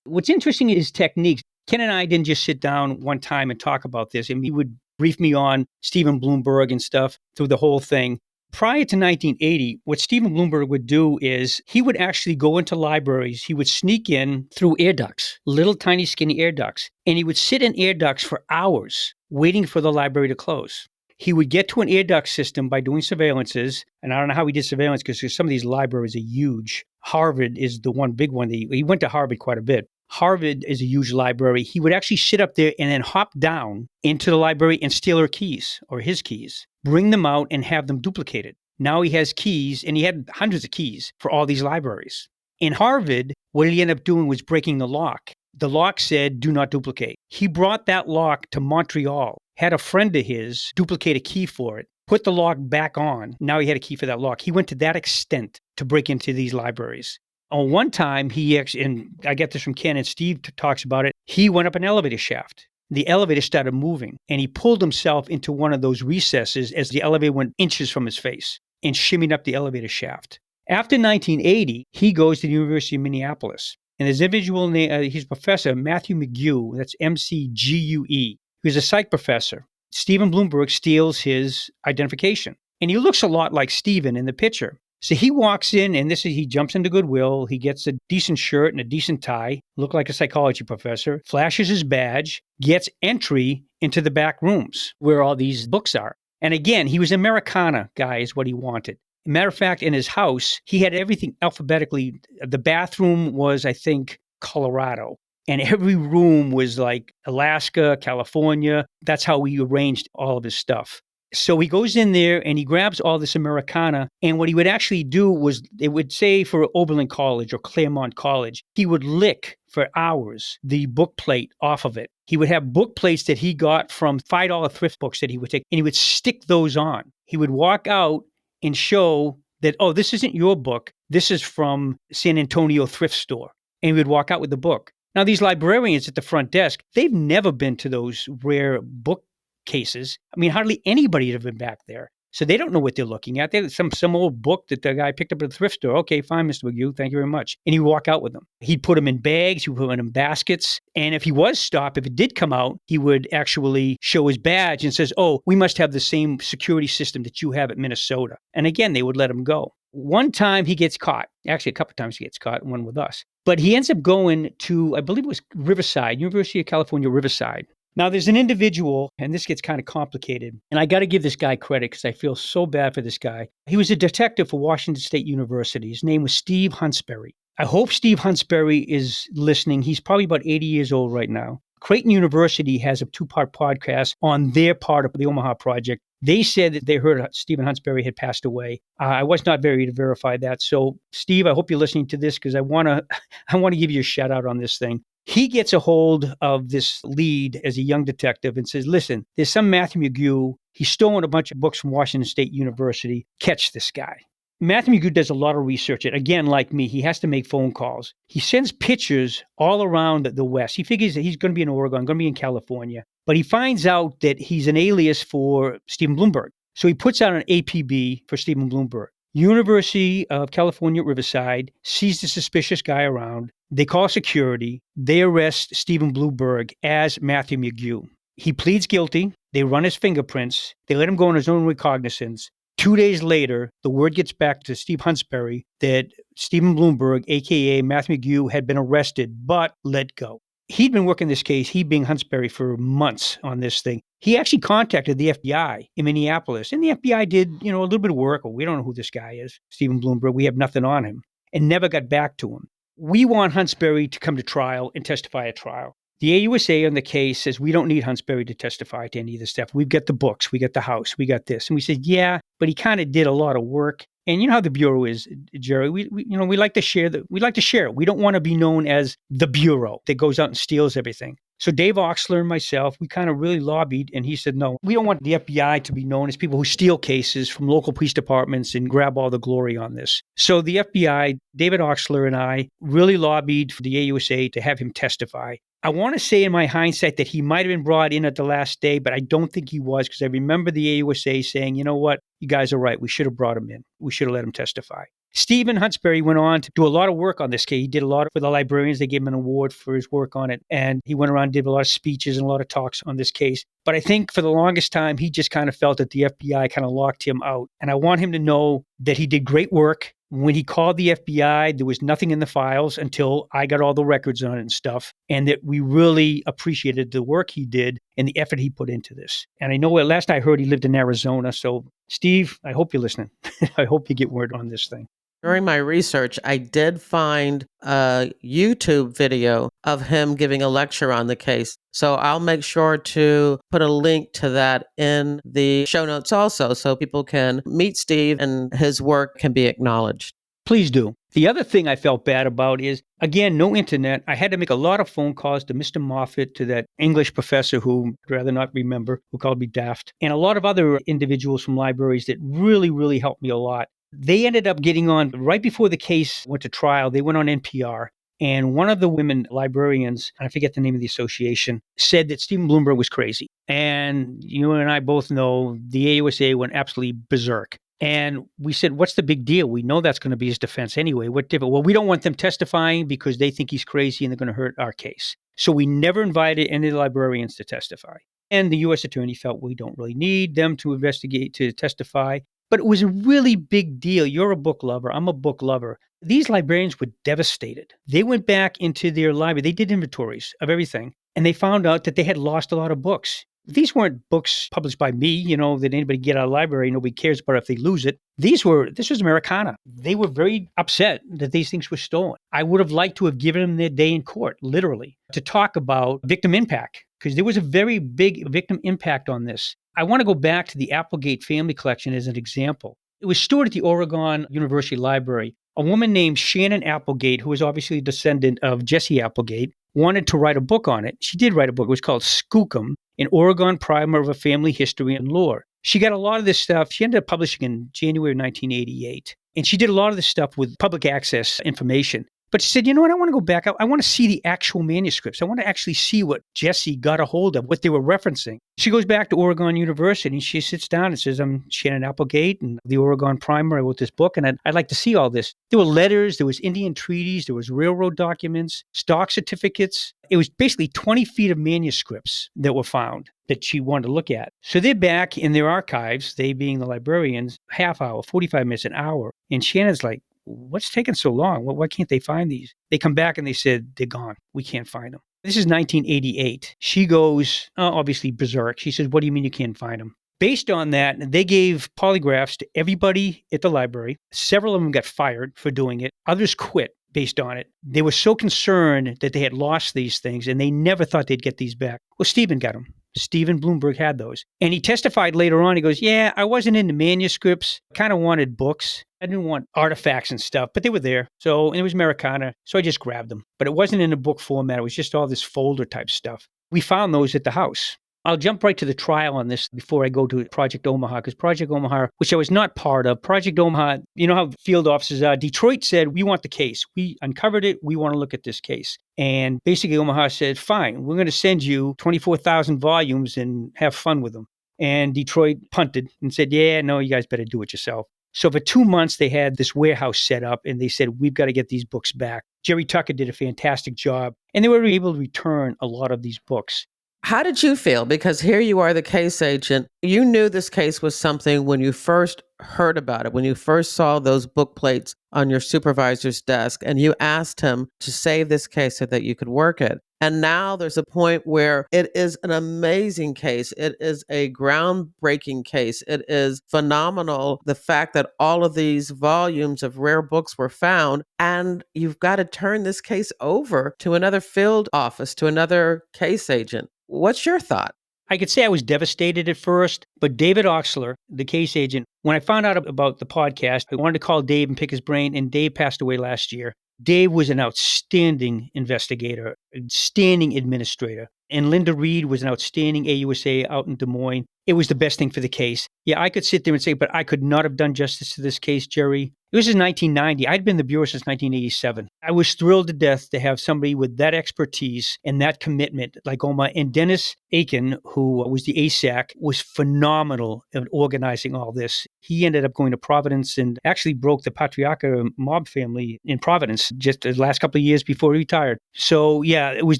What's interesting is techniques. Ken and I didn't just sit down one time and talk about this, and he would brief me on Stephen Blumberg and stuff through the whole thing. Prior to 1980, what Stephen Blumberg would do is he would actually go into libraries. He would sneak in through air ducts, little tiny skinny air ducts, and he would sit in air ducts for hours waiting for the library to close. He would get to an air duct system by doing surveillances, and I don't know how he did surveillance because some of these libraries are huge. Harvard is the one big one. He went to Harvard quite a bit. Harvard is a huge library. He would actually sit up there and then hop down into the library and steal her keys or his keys, bring them out and have them duplicated. Now he has keys, and he had hundreds of keys for all these libraries. In Harvard, what he ended up doing was breaking the lock. The lock said, do not duplicate. He brought that lock to Montreal, had a friend of his duplicate a key for it, put the lock back on. Now he had a key for that lock. He went to that extent to break into these libraries. On one time, he actually, and I get this from Ken and Steve talks about it, he went up an elevator shaft. The elevator started moving, and he pulled himself into one of those recesses as the elevator went inches from his face and shimmied up the elevator shaft. After 1980, he goes to the University of Minneapolis. And his individual name, he's Professor Matthew McGue, that's McGue. He was a psych professor. Stephen Blumberg steals his identification. And he looks a lot like Stephen in the picture. So he walks in, and he jumps into Goodwill. He gets a decent shirt and a decent tie, look like a psychology professor, flashes his badge, gets entry into the back rooms where all these books are. And again, he was Americana guy is what he wanted. Matter of fact, in his house, he had everything alphabetically. The bathroom was, I think, Colorado. And every room was like Alaska, California. That's how he arranged all of his stuff. So he goes in there and he grabs all this Americana. And what he would actually do was, it would say for Oberlin College or Claremont College, he would lick for hours the book plate off of it. He would have book plates that he got from $5 thrift books that he would take, and he would stick those on. He would walk out and show that, oh, this isn't your book. This is from San Antonio thrift store. And he would walk out with the book. Now, these librarians at the front desk, they've never been to those rare book cases. I mean, hardly anybody have been back there. So they don't know what they're looking at. There's some old book that the guy picked up at the thrift store. Okay, fine, Mr. McGue, thank you very much. And he'd walk out with them. He'd put them in bags. He would put them in baskets. And if he was stopped, if it did come out, he would actually show his badge and says, oh, we must have the same security system that you have at Minnesota. And again, they would let him go. One time he gets caught. Actually, a couple of times he gets caught, one with us. But he ends up going to, I believe it was Riverside, University of California, Riverside. Now, there's an individual, and this gets kind of complicated, and I got to give this guy credit because I feel so bad for this guy. He was a detective for Washington State University. His name was Steve Huntsberry. I hope Steve Huntsberry is listening. He's probably about 80 years old right now. Creighton University has a 2-part podcast on their part of the Omaha Project. They said that they heard Stephen Huntsberry had passed away. I was not there to verify that. So, Steve, I hope you're listening to this because I want to give you a shout out on this thing. He gets a hold of this lead as a young detective and says, listen, there's some Matthew McGue. He's stolen a bunch of books from Washington State University. Catch this guy. Matthew McGue does a lot of research. And again, like me, he has to make phone calls. He sends pictures all around the West. He figures that he's going to be in Oregon, going to be in California. But he finds out that he's an alias for Stephen Blumberg. So he puts out an APB for Stephen Blumberg. University of California, Riverside sees the suspicious guy around. They call security. They arrest Stephen Blumberg as Matthew McGue. He pleads guilty. They run his fingerprints. They let him go on his own recognizance. 2 days later, the word gets back to Steve Huntsberry that Stephen Blumberg, a.k.a. Matthew McGue, had been arrested but let go. He'd been working this case, he being Huntsberry, for months on this thing. He actually contacted the FBI in Minneapolis, and the FBI did, a little bit of work. We don't know who this guy is, Stephen Blumberg. We have nothing on him, and never got back to him. We want Huntsberry to come to trial and testify at trial. The AUSA on the case says we don't need Huntsberry to testify to any of this stuff. We've got the books, we got the house, we got this. And we said, yeah, but he kind of did a lot of work. And you know how the Bureau is, Jerry. We like to share we like to share it. We don't want to be known as the Bureau that goes out and steals everything. So Dave Oxler and myself, we kind of really lobbied, and he said, no, we don't want the FBI to be known as people who steal cases from local police departments and grab all the glory on this. So the FBI, David Oxler and I, really lobbied for the AUSA to have him testify. I want to say in my hindsight that he might have been brought in at the last day, but I don't think he was, because I remember the AUSA saying, you know what, you guys are right. We should have brought him in. We should have let him testify. Stephen Huntsberry went on to do a lot of work on this case. He did a lot for the librarians. They gave him an award for his work on it. And he went around and did a lot of speeches and a lot of talks on this case. But I think for the longest time, he just kind of felt that the FBI kind of locked him out. And I want him to know that he did great work. When he called the FBI, there was nothing in the files until I got all the records on it and stuff, and that we really appreciated the work he did and the effort he put into this. And I know last I heard he lived in Arizona. So, Steve, I hope you're listening. I hope you get word on this thing. During my research, I did find a YouTube video of him giving a lecture on the case. So I'll make sure to put a link to that in the show notes also, so people can meet Steve and his work can be acknowledged. Please do. The other thing I felt bad about is, again, no internet. I had to make a lot of phone calls to Mr. Moffat, to that English professor who I'd rather not remember, who called me daft, and a lot of other individuals from libraries that really, really helped me a lot. They ended up getting on right before the case went to trial. They went on NPR. And one of the women librarians, I forget the name of the association, said that Stephen Blumberg was crazy. And you and I both know the AUSA went absolutely berserk. And we said, what's the big deal? We know that's going to be his defense anyway. What different? Well, we don't want them testifying because they think he's crazy and they're going to hurt our case. So we never invited any of the librarians to testify. And the U.S. attorney felt we don't really need them to investigate, to testify. But it was a really big deal. You're a book lover. I'm a book lover. These librarians were devastated. They went back into their library. They did inventories of everything. And they found out that they had lost a lot of books. These weren't books published by me, that anybody get out of the library. Nobody cares about if they lose it. This was Americana. They were very upset that these things were stolen. I would have liked to have given them their day in court, literally, to talk about victim impact, because there was a very big victim impact on this. I want to go back to the Applegate family collection as an example. It was stored at the Oregon University Library. A woman named Shannon Applegate, who was obviously a descendant of Jesse Applegate, wanted to write a book on it. She did write a book. It was called Skookum, an Oregon primer of a family history and lore. She got a lot of this stuff. She ended up publishing in January 1988. And she did a lot of this stuff with public access information. But she said, you know what, I want to go back. I want to see the actual manuscripts. I want to actually see what Jesse got a hold of, what they were referencing. She goes back to Oregon University and she sits down and says, I'm Shannon Applegate and the Oregon Primer. I wrote this book and I'd like to see all this. There were letters, there was Indian treaties, there was railroad documents, stock certificates. It was basically 20 feet of manuscripts that were found that she wanted to look at. So they're back in their archives, they being the librarians, half hour, 45 minutes, an hour. And Shannon's like, what's taking so long? Why can't they find these? They come back and they said, they're gone. We can't find them. This is 1988. She goes, obviously berserk. She says, what do you mean you can't find them? Based on that, they gave polygraphs to everybody at the library. Several of them got fired for doing it. Others quit based on it. They were so concerned that they had lost these things and they never thought they'd get these back. Well, Stephen got them. Stephen Blumberg had those. And he testified later on. He goes, yeah, I wasn't into manuscripts. I kind of wanted books. I didn't want artifacts and stuff, but they were there. And it was Americana. So I just grabbed them. But it wasn't in a book format. It was just all this folder type stuff. We found those at the house. I'll jump right to the trial on this before I go to Project Omaha, because Project Omaha, which I was not part of, Project Omaha, you know how field officers are. Detroit said, we want the case. We uncovered it. We want to look at this case. And basically Omaha said, fine, we're going to send you 24,000 volumes and have fun with them. And Detroit punted and said, yeah, no, you guys better do it yourself. So for 2 months, they had this warehouse set up and they said, we've got to get these books back. Jerry Tucker did a fantastic job and they were able to return a lot of these books. How did you feel? Because here you are, the case agent. You knew this case was something when you first heard about it, when you first saw those book plates on your supervisor's desk, and you asked him to save this case so that you could work it. And now there's a point where it is an amazing case. It is a groundbreaking case. It is phenomenal, the fact that all of these volumes of rare books were found, and you've got to turn this case over to another field office, to another case agent. What's your thought? I could say I was devastated at first, but David Oxler, the case agent, when I found out about the podcast, I wanted to call Dave and pick his brain, and Dave passed away last year. Dave was an outstanding investigator, outstanding administrator. And Linda Reed was an outstanding AUSA out in Des Moines. It was the best thing for the case. Yeah, I could sit there and say, but I could not have done justice to this case, Jerry. This is 1990. I'd been in the Bureau since 1987. I was thrilled to death to have somebody with that expertise and that commitment like Oma. And Dennis Aiken, who was the ASAC, was phenomenal in organizing all this. He ended up going to Providence and actually broke the Patriarca mob family in Providence just the last couple of years before he retired. So yeah, it was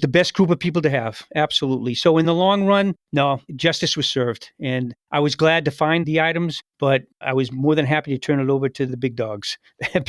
the best group of people to have. Absolutely. So in the long run, no, justice was served. And I was glad to find the items, but I was more than happy to turn it over to the big dogs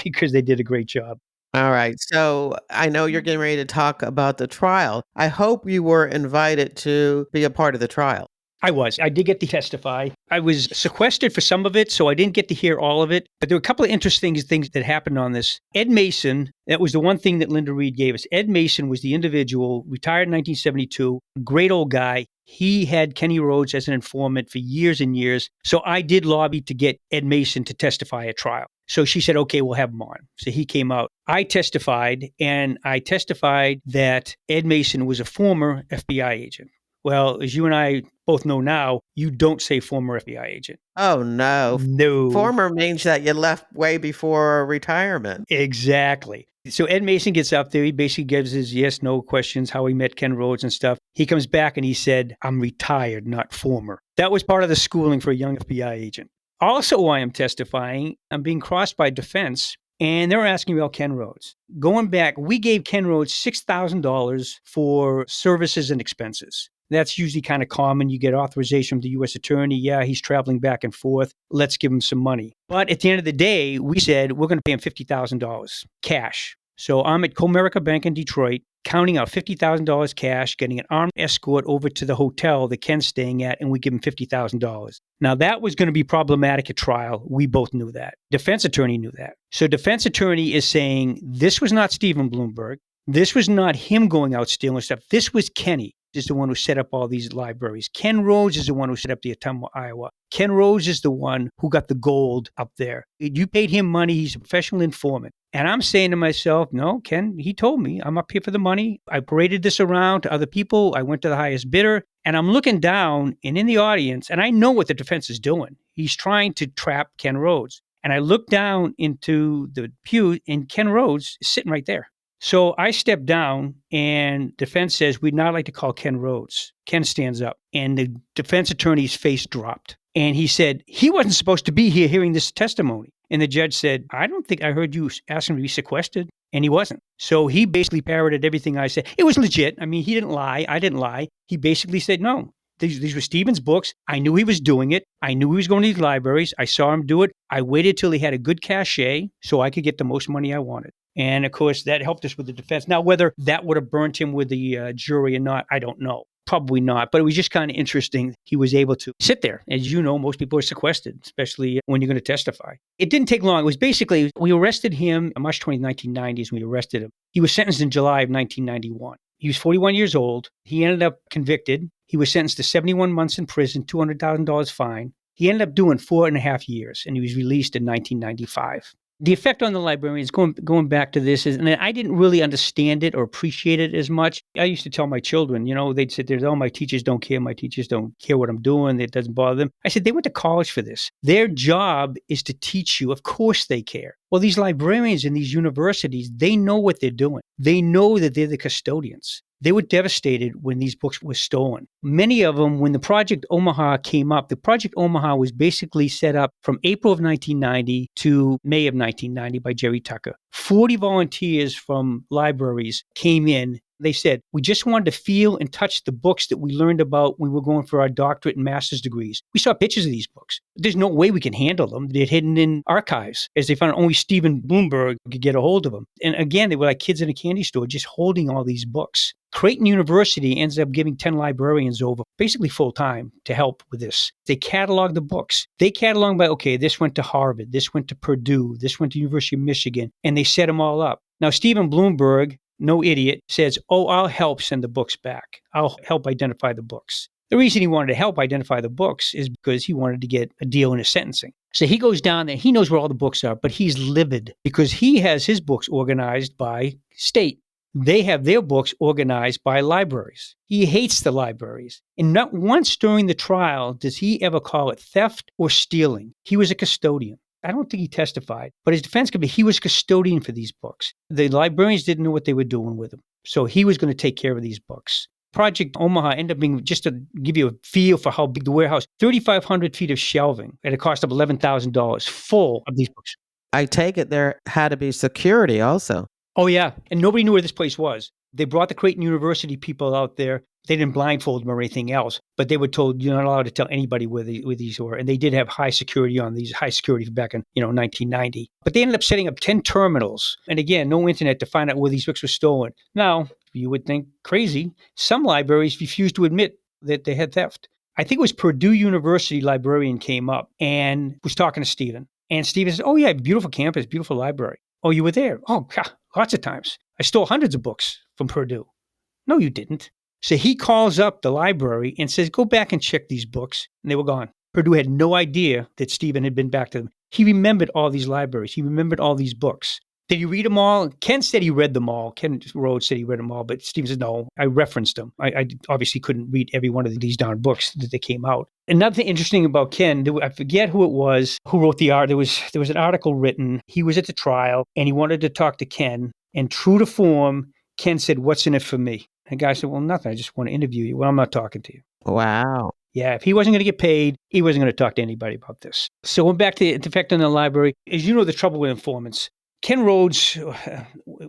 because they did a great job. All right. So I know you're getting ready to talk about the trial. I hope you were invited to be a part of the trial. I was. I did get to testify. I was sequestered for some of it, so I didn't get to hear all of it. But there were a couple of interesting things that happened on this. Ed Mason, that was the one thing that Linda Reed gave us. Ed Mason was the individual, retired in 1972, great old guy. He had Kenny Rhodes as an informant for years and years. So I did lobby to get Ed Mason to testify at trial. So she said, okay, we'll have him on. So he came out. I testified, and I testified that Ed Mason was a former FBI agent. Well, as you and I both know now, you don't say former FBI agent. Oh, no. No. Former means that you left way before retirement. Exactly. So Ed Mason gets up there. He basically gives his yes, no questions, how he met Ken Rhodes and stuff. He comes back and he said, I'm retired, not former. That was part of the schooling for a young FBI agent. Also, why I'm testifying, I'm being crossed by defense, and they're asking about Ken Rhodes. Going back, we gave Ken Rhodes $6,000 for services and expenses. That's usually kind of common. You get authorization from the U.S. attorney. Yeah, he's traveling back and forth. Let's give him some money. But at the end of the day, we said we're going to pay him $50,000 cash. So I'm at Comerica Bank in Detroit, counting out $50,000 cash, getting an armed escort over to the hotel that Ken's staying at, and we give him $50,000. Now, that was going to be problematic at trial. We both knew that. Defense attorney knew that. So defense attorney is saying this was not Stephen Blumberg. This was not him going out stealing stuff. This was Kenny. Is the one who set up all these libraries. Ken Rhodes is the one who set up the Ottumwa, Iowa. Ken Rhodes is the one who got the gold up there. You paid him money. He's a professional informant. And I'm saying to myself, no, Ken, he told me I'm up here for the money. I paraded this around to other people. I went to the highest bidder. And I'm looking down and in the audience, and I know what the defense is doing. He's trying to trap Ken Rhodes. And I look down into the pew, and Ken Rhodes is sitting right there. So I step down, and defense says, we'd not like to call Ken Rhodes. Ken stands up, and the defense attorney's face dropped. And he said, he wasn't supposed to be here hearing this testimony. And the judge said, I don't think I heard you ask him to be sequestered. And he wasn't. So he basically parroted everything I said. It was legit. I mean, he didn't lie. I didn't lie. He basically said, no, these were Stephen's books. I knew he was doing it. I knew he was going to these libraries. I saw him do it. I waited till he had a good cachet so I could get the most money I wanted. And of course, that helped us with the defense. Now, whether that would have burnt him with the jury or not, I don't know. Probably not. But it was just kind of interesting. He was able to sit there. As you know, most people are sequestered, especially when you're going to testify. It didn't take long. It was basically, we arrested him on March 20, 1990s. We arrested him. He was sentenced in July of 1991. He was 41 years old. He ended up convicted. He was sentenced to 71 months in prison, $200,000 fine. He ended up doing 4.5 years, and he was released in 1995. The effect on the librarians, going back to this, is, and I didn't really understand it or appreciate it as much. I used to tell my children, they'd sit there, oh, my teachers don't care. My teachers don't care what I'm doing. It doesn't bother them. I said, they went to college for this. Their job is to teach you. Of course they care. Well, these librarians in these universities, they know what they're doing. They know that they're the custodians. They were devastated when these books were stolen. Many of them, when the Project Omaha came up, the Project Omaha was basically set up from April of 1990 to May of 1990 by Jerry Tucker. 40 volunteers from libraries came in. They said, we just wanted to feel and touch the books that we learned about when we were going for our doctorate and master's degrees. We saw pictures of these books. There's no way we can handle them. They're hidden in archives, as they found only Stephen Blumberg could get a hold of them. And again, they were like kids in a candy store just holding all these books. Creighton University ends up giving 10 librarians over, basically full-time, to help with this. They catalog the books. They catalog by, okay, this went to Harvard, this went to Purdue, this went to University of Michigan, and they set them all up. Now, Stephen Blumberg, no idiot, says, oh, I'll help send the books back. I'll help identify the books. The reason he wanted to help identify the books is because he wanted to get a deal in his sentencing. So he goes down there. He knows where all the books are, but he's livid because he has his books organized by state. They have their books organized by libraries. He hates the libraries. And not once during the trial does he ever call it theft or stealing. He was a custodian. I don't think he testified, but his defense could be he was custodian for these books. The librarians didn't know what they were doing with them. So he was going to take care of these books. Project Omaha ended up being, just to give you a feel for how big the warehouse, 3,500 feet of shelving at a cost of $11,000 full of these books. I take it there had to be security also. Oh, yeah. And nobody knew where this place was. They brought the Creighton University people out there. They didn't blindfold them or anything else, but they were told you're not allowed to tell anybody where these were. And they did have high security on these, high security back in 1990. But they ended up setting up 10 terminals. And again, no internet to find out where these books were stolen. Now, you would think crazy. Some libraries refused to admit that they had theft. I think it was Purdue University librarian came up and was talking to Stephen. And Stephen said, oh, yeah, beautiful campus, beautiful library. Oh, you were there? Oh, God, lots of times. I stole hundreds of books from Purdue. No, you didn't. So he calls up the library and says, go back and check these books. And they were gone. Purdue had no idea that Stephen had been back to them. He remembered all these libraries. He remembered all these books. Did he read them all? Ken said he read them all. Ken Rhodes said he read them all, but Stephen said, no, I referenced them. I obviously couldn't read every one of these darn books that they came out. Another thing interesting about Ken, I forget who it was who wrote the article. There was an article written. He was at the trial, and he wanted to talk to Ken. And true to form, Ken said, what's in it for me? And the guy said, well, nothing. I just want to interview you. Well, I'm not talking to you. Wow. Yeah, if he wasn't going to get paid, he wasn't going to talk to anybody about this. So we're back to the effect on the library. As you know, the trouble with informants. Ken Rhodes,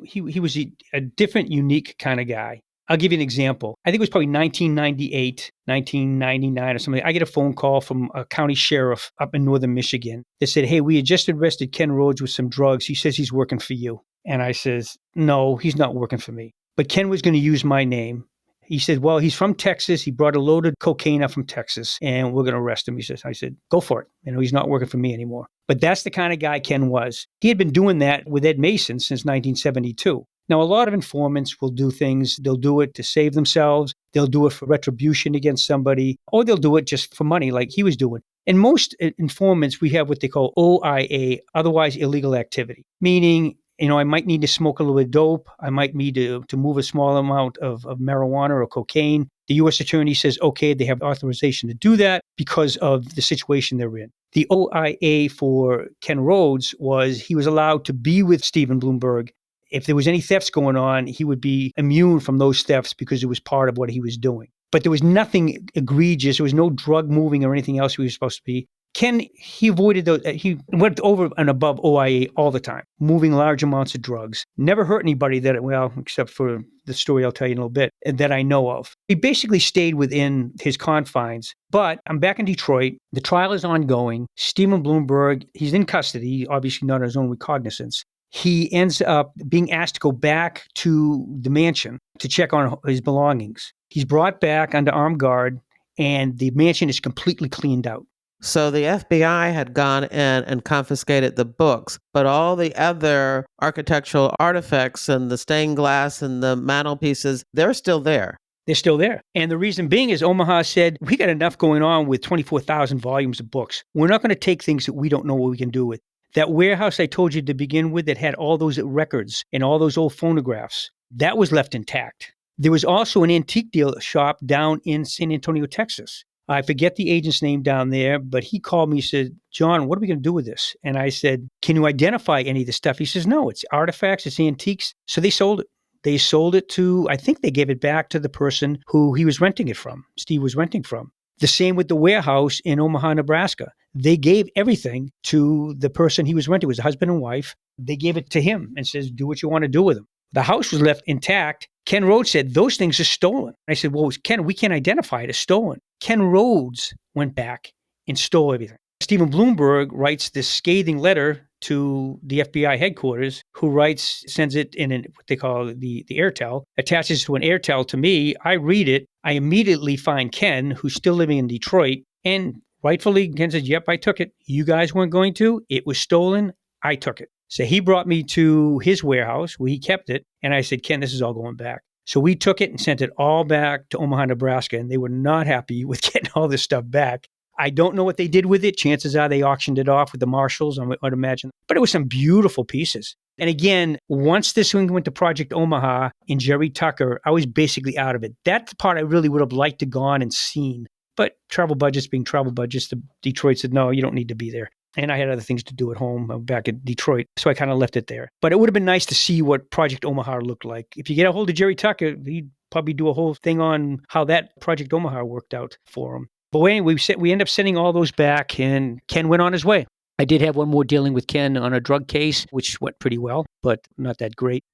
he was a different, unique kind of guy. I'll give you an example. I think it was probably 1998, 1999 or something. I get a phone call from a county sheriff up in northern Michigan that said, hey, we had just arrested Ken Rhodes with some drugs. He says he's working for you. And I says, no, he's not working for me. But Ken was going to use my name. He said, well, he's from Texas. He brought a load of cocaine up from Texas, and we're going to arrest him. I said, go for it. He's not working for me anymore. But that's the kind of guy Ken was. He had been doing that with Ed Mason since 1972. Now, a lot of informants will do things. They'll do it to save themselves. They'll do it for retribution against somebody, or they'll do it just for money like he was doing. And most informants, we have what they call OIA, otherwise illegal activity, meaning I might need to smoke a little bit of dope. I might need to move a small amount of marijuana or cocaine. The U.S. attorney says, okay, they have authorization to do that because of the situation they're in. The OIA for Ken Rhodes was he was allowed to be with Stephen Blumberg. If there was any thefts going on, he would be immune from those thefts because it was part of what he was doing. But there was nothing egregious. There was no drug moving or anything else he was supposed to be. Ken, he avoided those. He went over and above OIA all the time, moving large amounts of drugs. Never hurt anybody except for the story I'll tell you in a little bit, that I know of. He basically stayed within his confines. But I'm back in Detroit. The trial is ongoing. Stephen Blumberg, he's in custody, obviously not on his own recognizance. He ends up being asked to go back to the mansion to check on his belongings. He's brought back under armed guard, and the mansion is completely cleaned out. So the FBI had gone in and confiscated the books, but all the other architectural artifacts and the stained glass and the mantelpieces, they're still there. They're still there. And the reason being is Omaha said, we got enough going on with 24,000 volumes of books. We're not going to take things that we don't know what we can do with. That warehouse I told you to begin with that had all those records and all those old phonographs, that was left intact. There was also an antique deal shop down in San Antonio, Texas. I forget the agent's name down there, but he called me and said, John, what are we going to do with this? And I said, can you identify any of the stuff? He says, no, it's artifacts, it's antiques. So they sold it. They sold it to, I think they gave it back to the person who he was renting it from, Steve was renting from. The same with the warehouse in Omaha, Nebraska. They gave everything to the person he was renting. It was a husband and wife. They gave it to him and says, do what you want to do with them. The house was left intact. Ken Rhodes said, those things are stolen. I said, well, Ken, we can't identify it as stolen. Ken Rhodes went back and stole everything. Stephen Blumberg writes this scathing letter to the FBI headquarters, sends it in what they call the Airtel, attaches to an Airtel to me. I read it. I immediately find Ken, who's still living in Detroit, and rightfully, Ken says, yep, I took it. You guys weren't going to. It was stolen. I took it. So he brought me to his warehouse where he kept it. And I said, Ken, this is all going back. So we took it and sent it all back to Omaha, Nebraska. And they were not happy with getting all this stuff back. I don't know what they did with it. Chances are they auctioned it off with the marshals, I would imagine. But it was some beautiful pieces. And again, once this thing went to Project Omaha and Jerry Tucker, I was basically out of it. That's the part I really would have liked to gone and seen. But travel budgets being travel budgets, Detroit said, no, you don't need to be there. And I had other things to do at home back in Detroit. So I kind of left it there. But it would have been nice to see what Project Omaha looked like. If you get a hold of Jerry Tucker, he'd probably do a whole thing on how that Project Omaha worked out for him. But anyway, we ended up sending all those back, and Ken went on his way. I did have one more dealing with Ken on a drug case, which went pretty well, but not that great.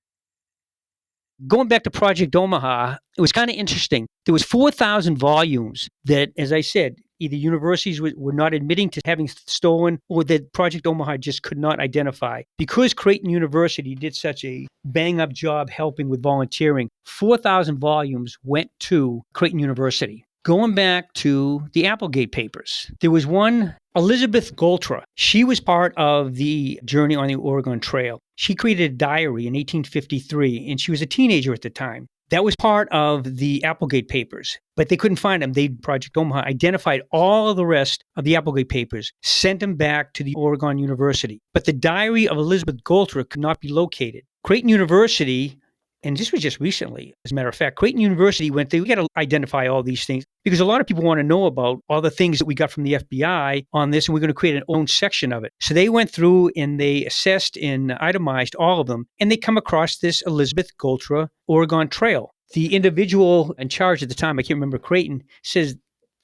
Going back to Project Omaha, it was kind of interesting. There was 4,000 volumes that, as I said, either universities were not admitting to having stolen, or that Project Omaha just could not identify. Because Creighton University did such a bang-up job helping with volunteering, 4,000 volumes went to Creighton University. Going back to the Applegate papers, there was one, Elizabeth Goltra. She was part of the journey on the Oregon Trail. She created a diary in 1853, and she was a teenager at the time. That was part of the Applegate papers, but they couldn't find them. Project Omaha identified all of the rest of the Applegate papers, sent them back to the Oregon University. But the diary of Elizabeth Goltra could not be located. Creighton University, and this was just recently, as a matter of fact, Creighton University went through, we got to identify all these things because a lot of people want to know about all the things that we got from the FBI on this, and we're going to create an own section of it. So they went through and they assessed and itemized all of them, and they come across this Elizabeth Goltra Oregon Trail. The individual in charge at the time, I can't remember Creighton, says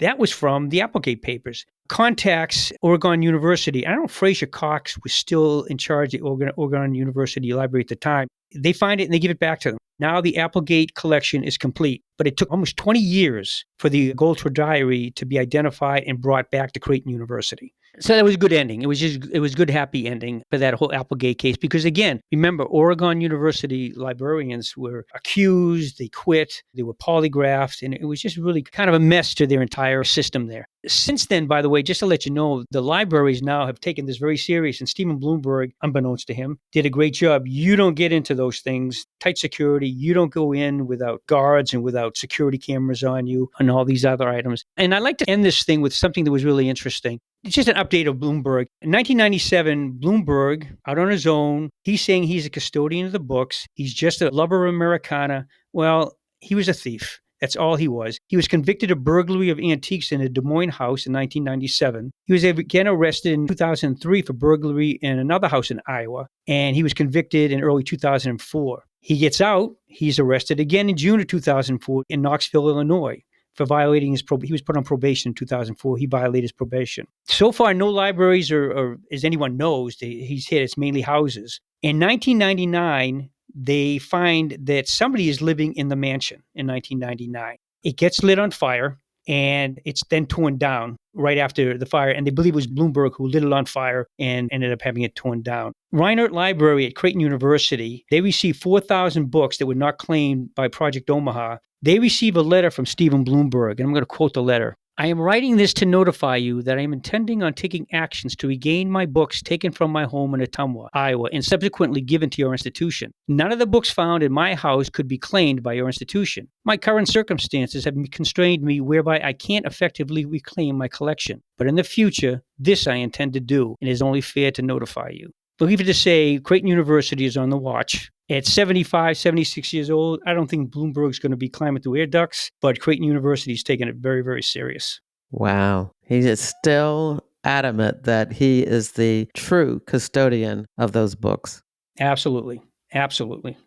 That was from the Applegate papers. Contacts Oregon University. I don't know if Fraser Cox was still in charge of the Oregon University Library at the time. They find it and they give it back to them. Now the Applegate collection is complete, but it took almost 20 years for the Goldthwait Diary to be identified and brought back to Creighton University. So that was a good ending. It was good, happy ending for that whole Applegate case. Because again, remember, Oregon University librarians were accused, they quit, they were polygraphed, and it was just really kind of a mess to their entire system there. Since then, by the way, just to let you know, the libraries now have taken this very serious, and Stephen Blumberg, unbeknownst to him, did a great job. You don't get into those things, tight security. You don't go in without guards and without security cameras on you and all these other items. And I'd like to end this thing with something that was really interesting. It's just an update of Blumberg. In 1997, Blumberg, out on his own, he's saying he's a custodian of the books. He's just a lover of Americana. Well, he was a thief. That's all he was. He was convicted of burglary of antiques in a Des Moines house in 1997. He was again arrested in 2003 for burglary in another house in Iowa, and he was convicted in early 2004. He gets out. He's arrested again in June of 2004 in Knoxville, Illinois, for violating his probation. He was put on probation in 2004. He violated his probation. So far, no libraries or as anyone knows, he's hit. It's mainly houses. In 1999, they find that somebody is living in the mansion in 1999. It gets lit on fire, and it's then torn down right after the fire. And they believe it was Blumberg who lit it on fire and ended up having it torn down. Reinert Library at Creighton University, they received 4,000 books that were not claimed by Project Omaha. They receive a letter from Stephen Blumberg, and I'm going to quote the letter. I am writing this to notify you that I am intending on taking actions to regain my books taken from my home in Ottumwa, Iowa, and subsequently given to your institution. None of the books found in my house could be claimed by your institution. My current circumstances have constrained me whereby I can't effectively reclaim my collection. But in the future, this I intend to do, and it is only fair to notify you. Believe it to say, Creighton University is on the watch. At 75, 76 years old, I don't think Blumberg's going to be climbing through air ducts, but Creighton University is taking it very, very serious. Wow. He is still adamant that he is the true custodian of those books. Absolutely. Absolutely.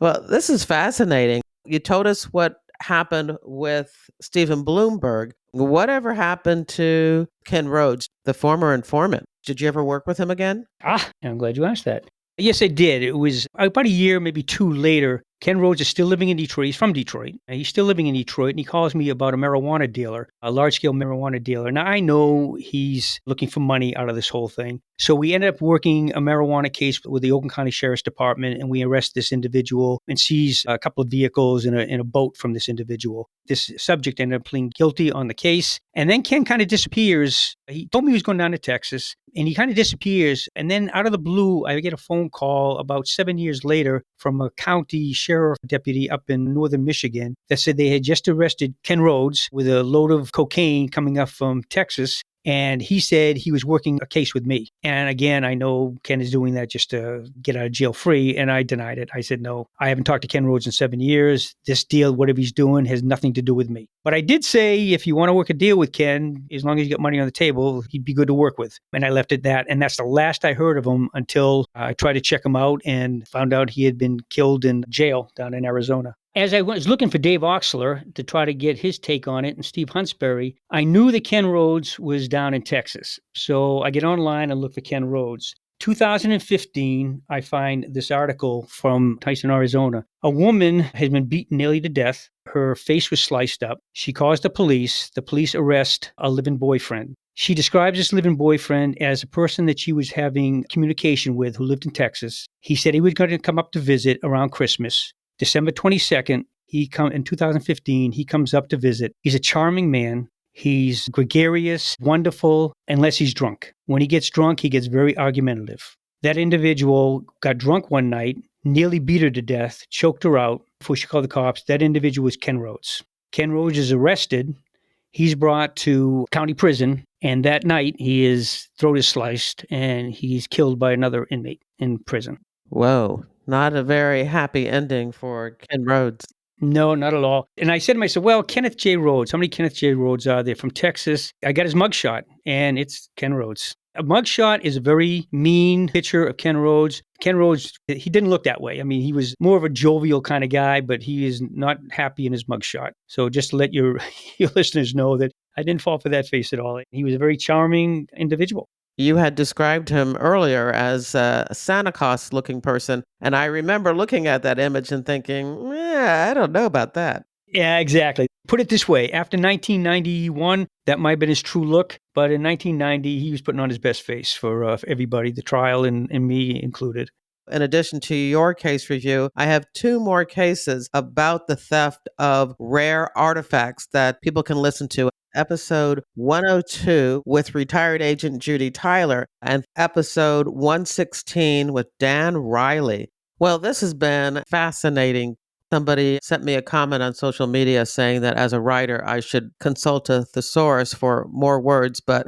Well, this is fascinating. You told us what happened with Stephen Blumberg. Whatever happened to Ken Rhodes, the former informant? Did you ever work with him again? I'm glad you asked that. Yes, I did. It was about a year, maybe two later. Ken Rhodes is still living in Detroit. He's from Detroit. He's still living in Detroit, and he calls me about a marijuana dealer, a large-scale marijuana dealer. Now, I know he's looking for money out of this whole thing. So we ended up working a marijuana case with the Oakland County Sheriff's Department, and we arrest this individual and seize a couple of vehicles and a boat from this individual. This subject ended up pleading guilty on the case. And then Ken kind of disappears. He told me he was going down to Texas, and he kind of disappears. And then out of the blue, I get a phone call about 7 years later from a county sheriff deputy up in northern Michigan that said they had just arrested Ken Rhodes with a load of cocaine coming up from Texas. And he said he was working a case with me. And again, I know Ken is doing that just to get out of jail free. And I denied it. I said, no, I haven't talked to Ken Rhodes in 7 years. This deal, whatever he's doing, has nothing to do with me. But I did say, if you want to work a deal with Ken, as long as you got money on the table, he'd be good to work with. And I left it at that. And that's the last I heard of him until I tried to check him out and found out he had been killed in jail down in Arizona. As I was looking for Dave Oxler to try to get his take on it and Steve Huntsberry, I knew that Ken Rhodes was down in Texas. So I get online and look for Ken Rhodes. 2015, I find this article from Tyson, Arizona. A woman has been beaten nearly to death. Her face was sliced up. She calls the police. The police arrest a live-in boyfriend. She describes this live-in boyfriend as a person that she was having communication with who lived in Texas. He said he was going to come up to visit around Christmas. December 22nd, in 2015, he comes up to visit. He's a charming man. He's gregarious, wonderful, unless he's drunk. When he gets drunk, he gets very argumentative. That individual got drunk one night, nearly beat her to death, choked her out before she called the cops. That individual was Ken Rhodes. Ken Rhodes is arrested. He's brought to county prison, and that night his throat is sliced, and he's killed by another inmate in prison. Whoa. Not a very happy ending for Ken Rhodes. No, not at all. And I said to myself, well, Kenneth J. Rhodes, how many Kenneth J. Rhodes are there from Texas? I got his mugshot, and it's Ken Rhodes. A mugshot is a very mean picture of Ken Rhodes. Ken Rhodes, he didn't look that way. I mean, he was more of a jovial kind of guy, but he is not happy in his mugshot. So just to let your your listeners know that I didn't fall for that face at all. He was a very charming individual. You had described him earlier as a Santa Claus looking person. And I remember looking at that image and thinking, I don't know about that. Yeah, exactly. Put it this way. After 1991, that might have been his true look. But in 1990, he was putting on his best face for everybody, the trial and me included. In addition to your case review, I have two more cases about the theft of rare artifacts that people can listen to. Episode 102 with retired agent Judy Tyler and episode 116 with Dan Riley. Well, this has been fascinating. Somebody sent me a comment on social media saying that as a writer, I should consult a thesaurus for more words, but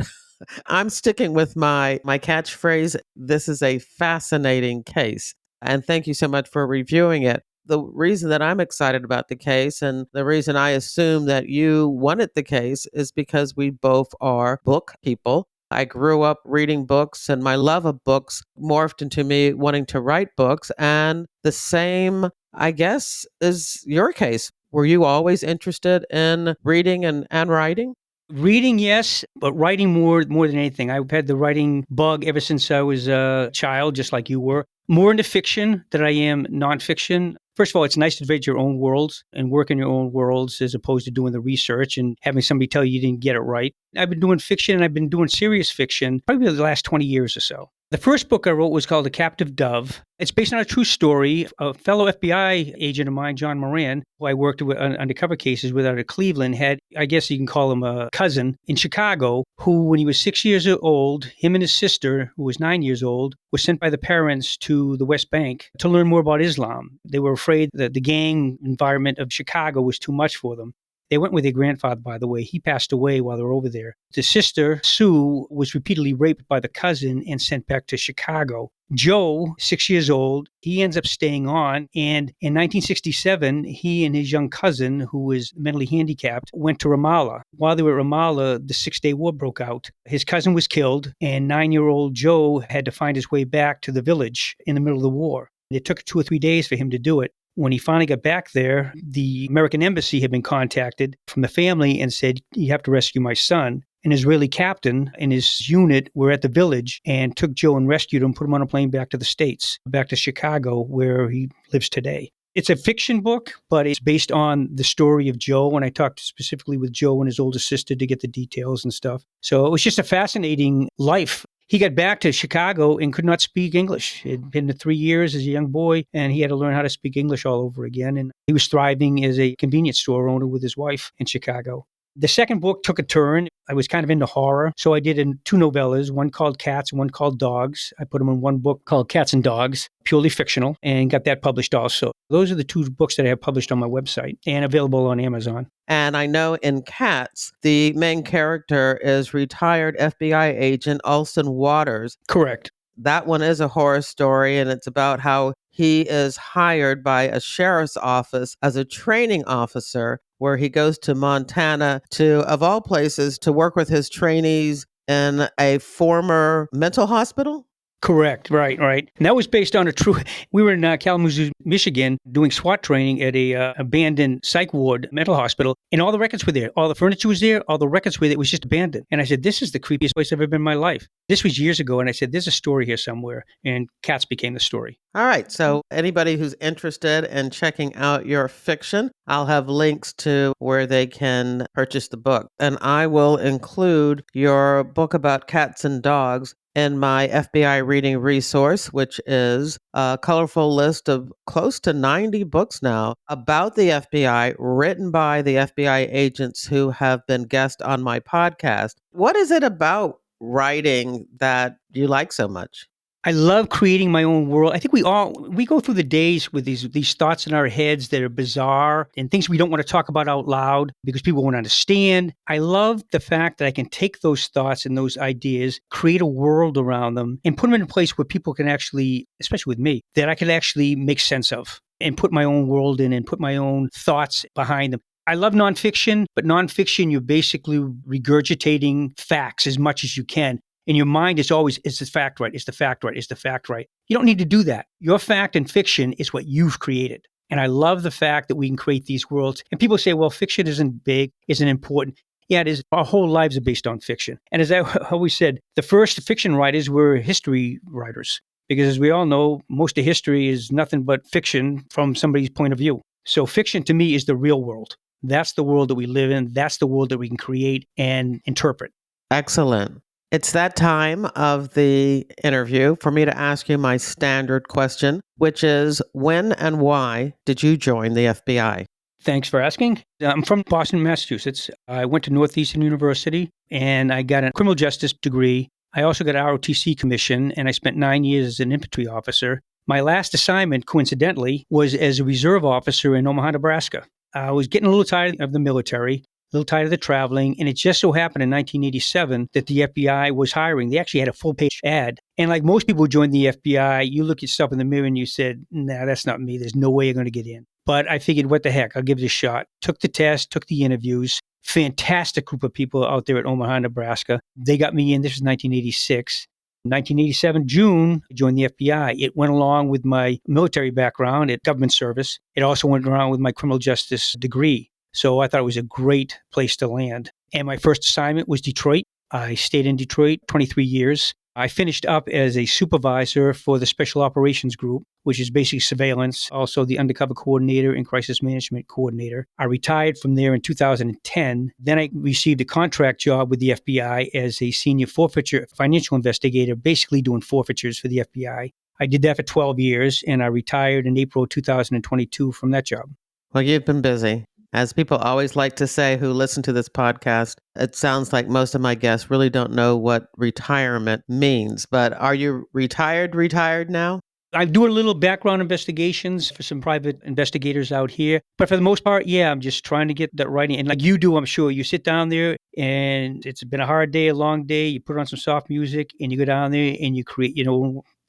I'm sticking with my catchphrase. This is a fascinating case. And thank you so much for reviewing it. The reason that I'm excited about the case and the reason I assume that you wanted the case is because we both are book people. I grew up reading books and my love of books morphed into me wanting to write books. And the same, I guess, is your case. Were you always interested in reading and writing? Reading, yes, but writing more than anything. I've had the writing bug ever since I was a child, just like you were. More into fiction than I am nonfiction. First of all, it's nice to invade your own worlds and work in your own worlds as opposed to doing the research and having somebody tell you didn't get it right. I've been doing fiction and I've been doing serious fiction probably the last 20 years or so. The first book I wrote was called The Captive Dove. It's based on a true story. A fellow FBI agent of mine, John Moran, who I worked with on undercover cases with out of Cleveland, had, I guess you can call him a cousin in Chicago, who, when he was 6 years old, him and his sister, who was 9 years old, were sent by the parents to the West Bank to learn more about Islam. They were afraid that the gang environment of Chicago was too much for them. They went with their grandfather, by the way. He passed away while they were over there. The sister, Sue, was repeatedly raped by the cousin and sent back to Chicago. Joe, 6 years old, he ends up staying on. And in 1967, he and his young cousin, who was mentally handicapped, went to Ramallah. While they were at Ramallah, the Six-Day War broke out. His cousin was killed, and 9-year-old Joe had to find his way back to the village in the middle of the war. It took 2 or 3 days for him to do it. When he finally got back there, the American embassy had been contacted from the family and said, you have to rescue my son. An Israeli captain and his unit were at the village and took Joe and rescued him, put him on a plane back to the States, back to Chicago, where he lives today. It's a fiction book, but it's based on the story of Joe. And I talked specifically with Joe and his older sister to get the details and stuff. So it was just a fascinating life. He got back to Chicago and could not speak English. It had been 3 years as a young boy, and he had to learn how to speak English all over again. And he was thriving as a convenience store owner with his wife in Chicago. The second book took a turn. I was kind of into horror, so I did 2 novellas, one called Cats and one called Dogs. I put them in one book called Cats and Dogs, purely fictional, and got that published also. Those are the 2 books that I have published on my website and available on Amazon. And I know in Cats, the main character is retired FBI agent Alston Waters. Correct. That one is a horror story, and it's about how he is hired by a sheriff's office as a training officer, where he goes to Montana to, of all places, to work with his trainees in a former mental hospital. Correct. Right. And that was based on a true... We were in Kalamazoo, Michigan, doing SWAT training at a abandoned psych ward mental hospital, and all the records were there. All the furniture was there. All the records were there. It was just abandoned. And I said, this is the creepiest place I've ever been in my life. This was years ago, and I said, there's a story here somewhere, and Cats became the story. All right. So anybody who's interested in checking out your fiction, I'll have links to where they can purchase the book. And I will include your book about cats and dogs in my FBI reading resource, which is a colorful list of close to 90 books now about the FBI, written by the FBI agents who have been guests on my podcast. What is it about writing that you like so much? I love creating my own world. I think we go through the days with these thoughts in our heads that are bizarre and things we don't want to talk about out loud because people won't understand. I love the fact that I can take those thoughts and those ideas, create a world around them, and put them in a place where people can actually, especially with me, that I can actually make sense of and put my own world in and put my own thoughts behind them. I love nonfiction, but nonfiction, you're basically regurgitating facts as much as you can. In your mind, it's always, is the fact right? Is the fact right? Is the fact right? You don't need to do that. Your fact and fiction is what you've created. And I love the fact that we can create these worlds. And people say, well, fiction isn't big, isn't important. Yeah, it is. Our whole lives are based on fiction. And as I always said, the first fiction writers were history writers. Because as we all know, most of history is nothing but fiction from somebody's point of view. So fiction to me is the real world. That's the world that we live in. That's the world that we can create and interpret. Excellent. It's that time of the interview for me to ask you my standard question, which is when and why did you join the FBI? Thanks for asking. I'm from Boston, Massachusetts. I went to Northeastern University and I got a criminal justice degree. I also got an ROTC commission and I spent 9 years as an infantry officer. My last assignment, coincidentally, was as a reserve officer in Omaha, Nebraska. I was getting a little tired of the military, a little tired of the traveling, and it just so happened in 1987 that the FBI was hiring. They actually had a full-page ad. And like most people who joined the FBI, you look yourself in the mirror and you said, nah, that's not me. There's no way you're going to get in. But I figured, what the heck, I'll give it a shot. Took the test, took the interviews. Fantastic group of people out there at Omaha, Nebraska. They got me in. This was 1986. 1987, June, I joined the FBI. It went along with my military background at government service. It also went around with my criminal justice degree. So I thought it was a great place to land. And my first assignment was Detroit. I stayed in Detroit 23 years. I finished up as a supervisor for the Special Operations Group, which is basically surveillance, also the undercover coordinator and crisis management coordinator. I retired from there in 2010. Then I received a contract job with the FBI as a senior forfeiture financial investigator, basically doing forfeitures for the FBI. I did that for 12 years, and I retired in April 2022 from that job. Well, you've been busy. As people always like to say who listen to this podcast, it sounds like most of my guests really don't know what retirement means. But are you retired now? I'm doing a little background investigations for some private investigators out here. But for the most part, yeah, I'm just trying to get that writing. And like you do, I'm sure, you sit down there and it's been a hard day, a long day. You put on some soft music and you go down there and you create,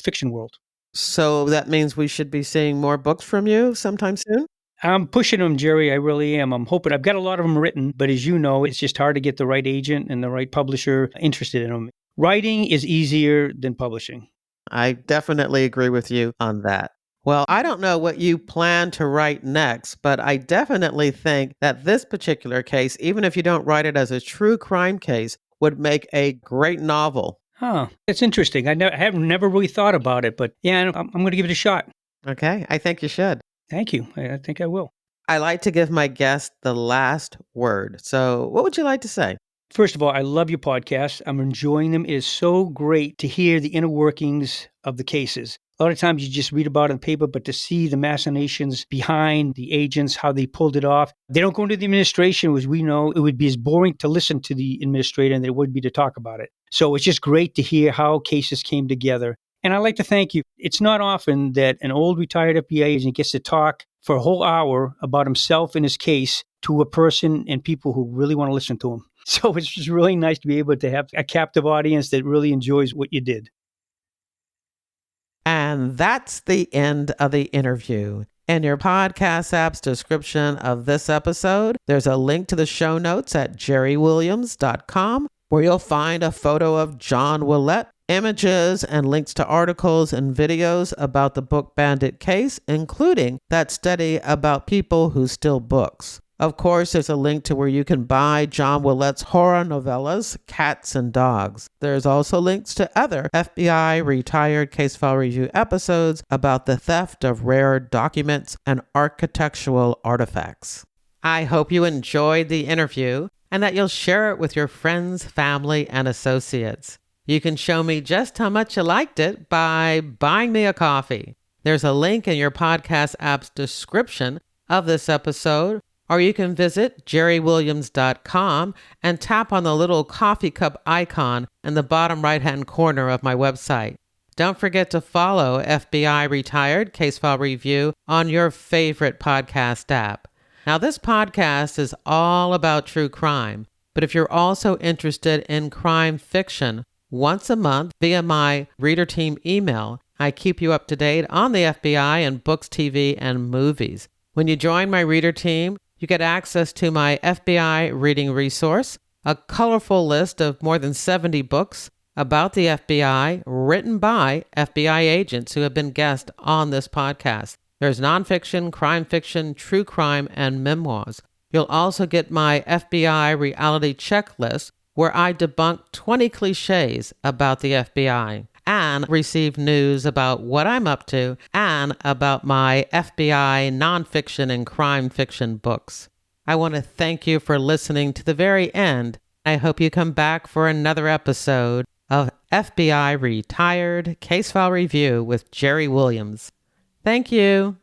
fiction world. So that means we should be seeing more books from you sometime soon? I'm pushing them, Jerry. I really am. I'm hoping. I've got a lot of them written, but as you know, it's just hard to get the right agent and the right publisher interested in them. Writing is easier than publishing. I definitely agree with you on that. Well, I don't know what you plan to write next, but I definitely think that this particular case, even if you don't write it as a true crime case, would make a great novel. Huh. That's interesting. I have never really thought about it, but yeah, I'm going to give it a shot. Okay. I think you should. Thank you. I think I will. I like to give my guests the last word. So what would you like to say? First of all, I love your podcast. I'm enjoying them. It is so great to hear the inner workings of the cases. A lot of times you just read about it in paper, but to see the machinations behind the agents, how they pulled it off. They don't go into the administration, as we know. It would be as boring to listen to the administrator than it would be to talk about it. So it's just great to hear how cases came together. And I'd like to thank you. It's not often that an old retired FBI agent gets to talk for a whole hour about himself and his case to a person and people who really want to listen to him. So it's just really nice to be able to have a captive audience that really enjoys what you did. And that's the end of the interview. In your podcast app's description of this episode, there's a link to the show notes at jerrywilliams.com where you'll find a photo of John Ouellet, images and links to articles and videos about the book Bandit case, including that study about people who steal books. Of course, there's a link to where you can buy John Ouellet's horror novellas, Cats and Dogs. There's also links to other FBI retired case file review episodes about the theft of rare documents and architectural artifacts. I hope you enjoyed the interview and that you'll share it with your friends, family, and associates. You can show me just how much you liked it by buying me a coffee. There's a link in your podcast app's description of this episode, or you can visit jerrywilliams.com and tap on the little coffee cup icon in the bottom right-hand corner of my website. Don't forget to follow FBI Retired Case File Review on your favorite podcast app. Now, this podcast is all about true crime, but if you're also interested in crime fiction, once a month via my reader team email, I keep you up to date on the FBI and books, TV, and movies. When you join my reader team, you get access to my FBI reading resource, a colorful list of more than 70 books, about the FBI written by FBI agents who have been guests on this podcast. There's nonfiction, crime fiction, true crime, and memoirs. You'll also get my FBI reality checklist where I debunk 20 cliches about the FBI and receive news about what I'm up to and about my FBI nonfiction and crime fiction books. I want to thank you for listening to the very end. I hope you come back for another episode of FBI Retired Case File Review with Jerry Williams. Thank you.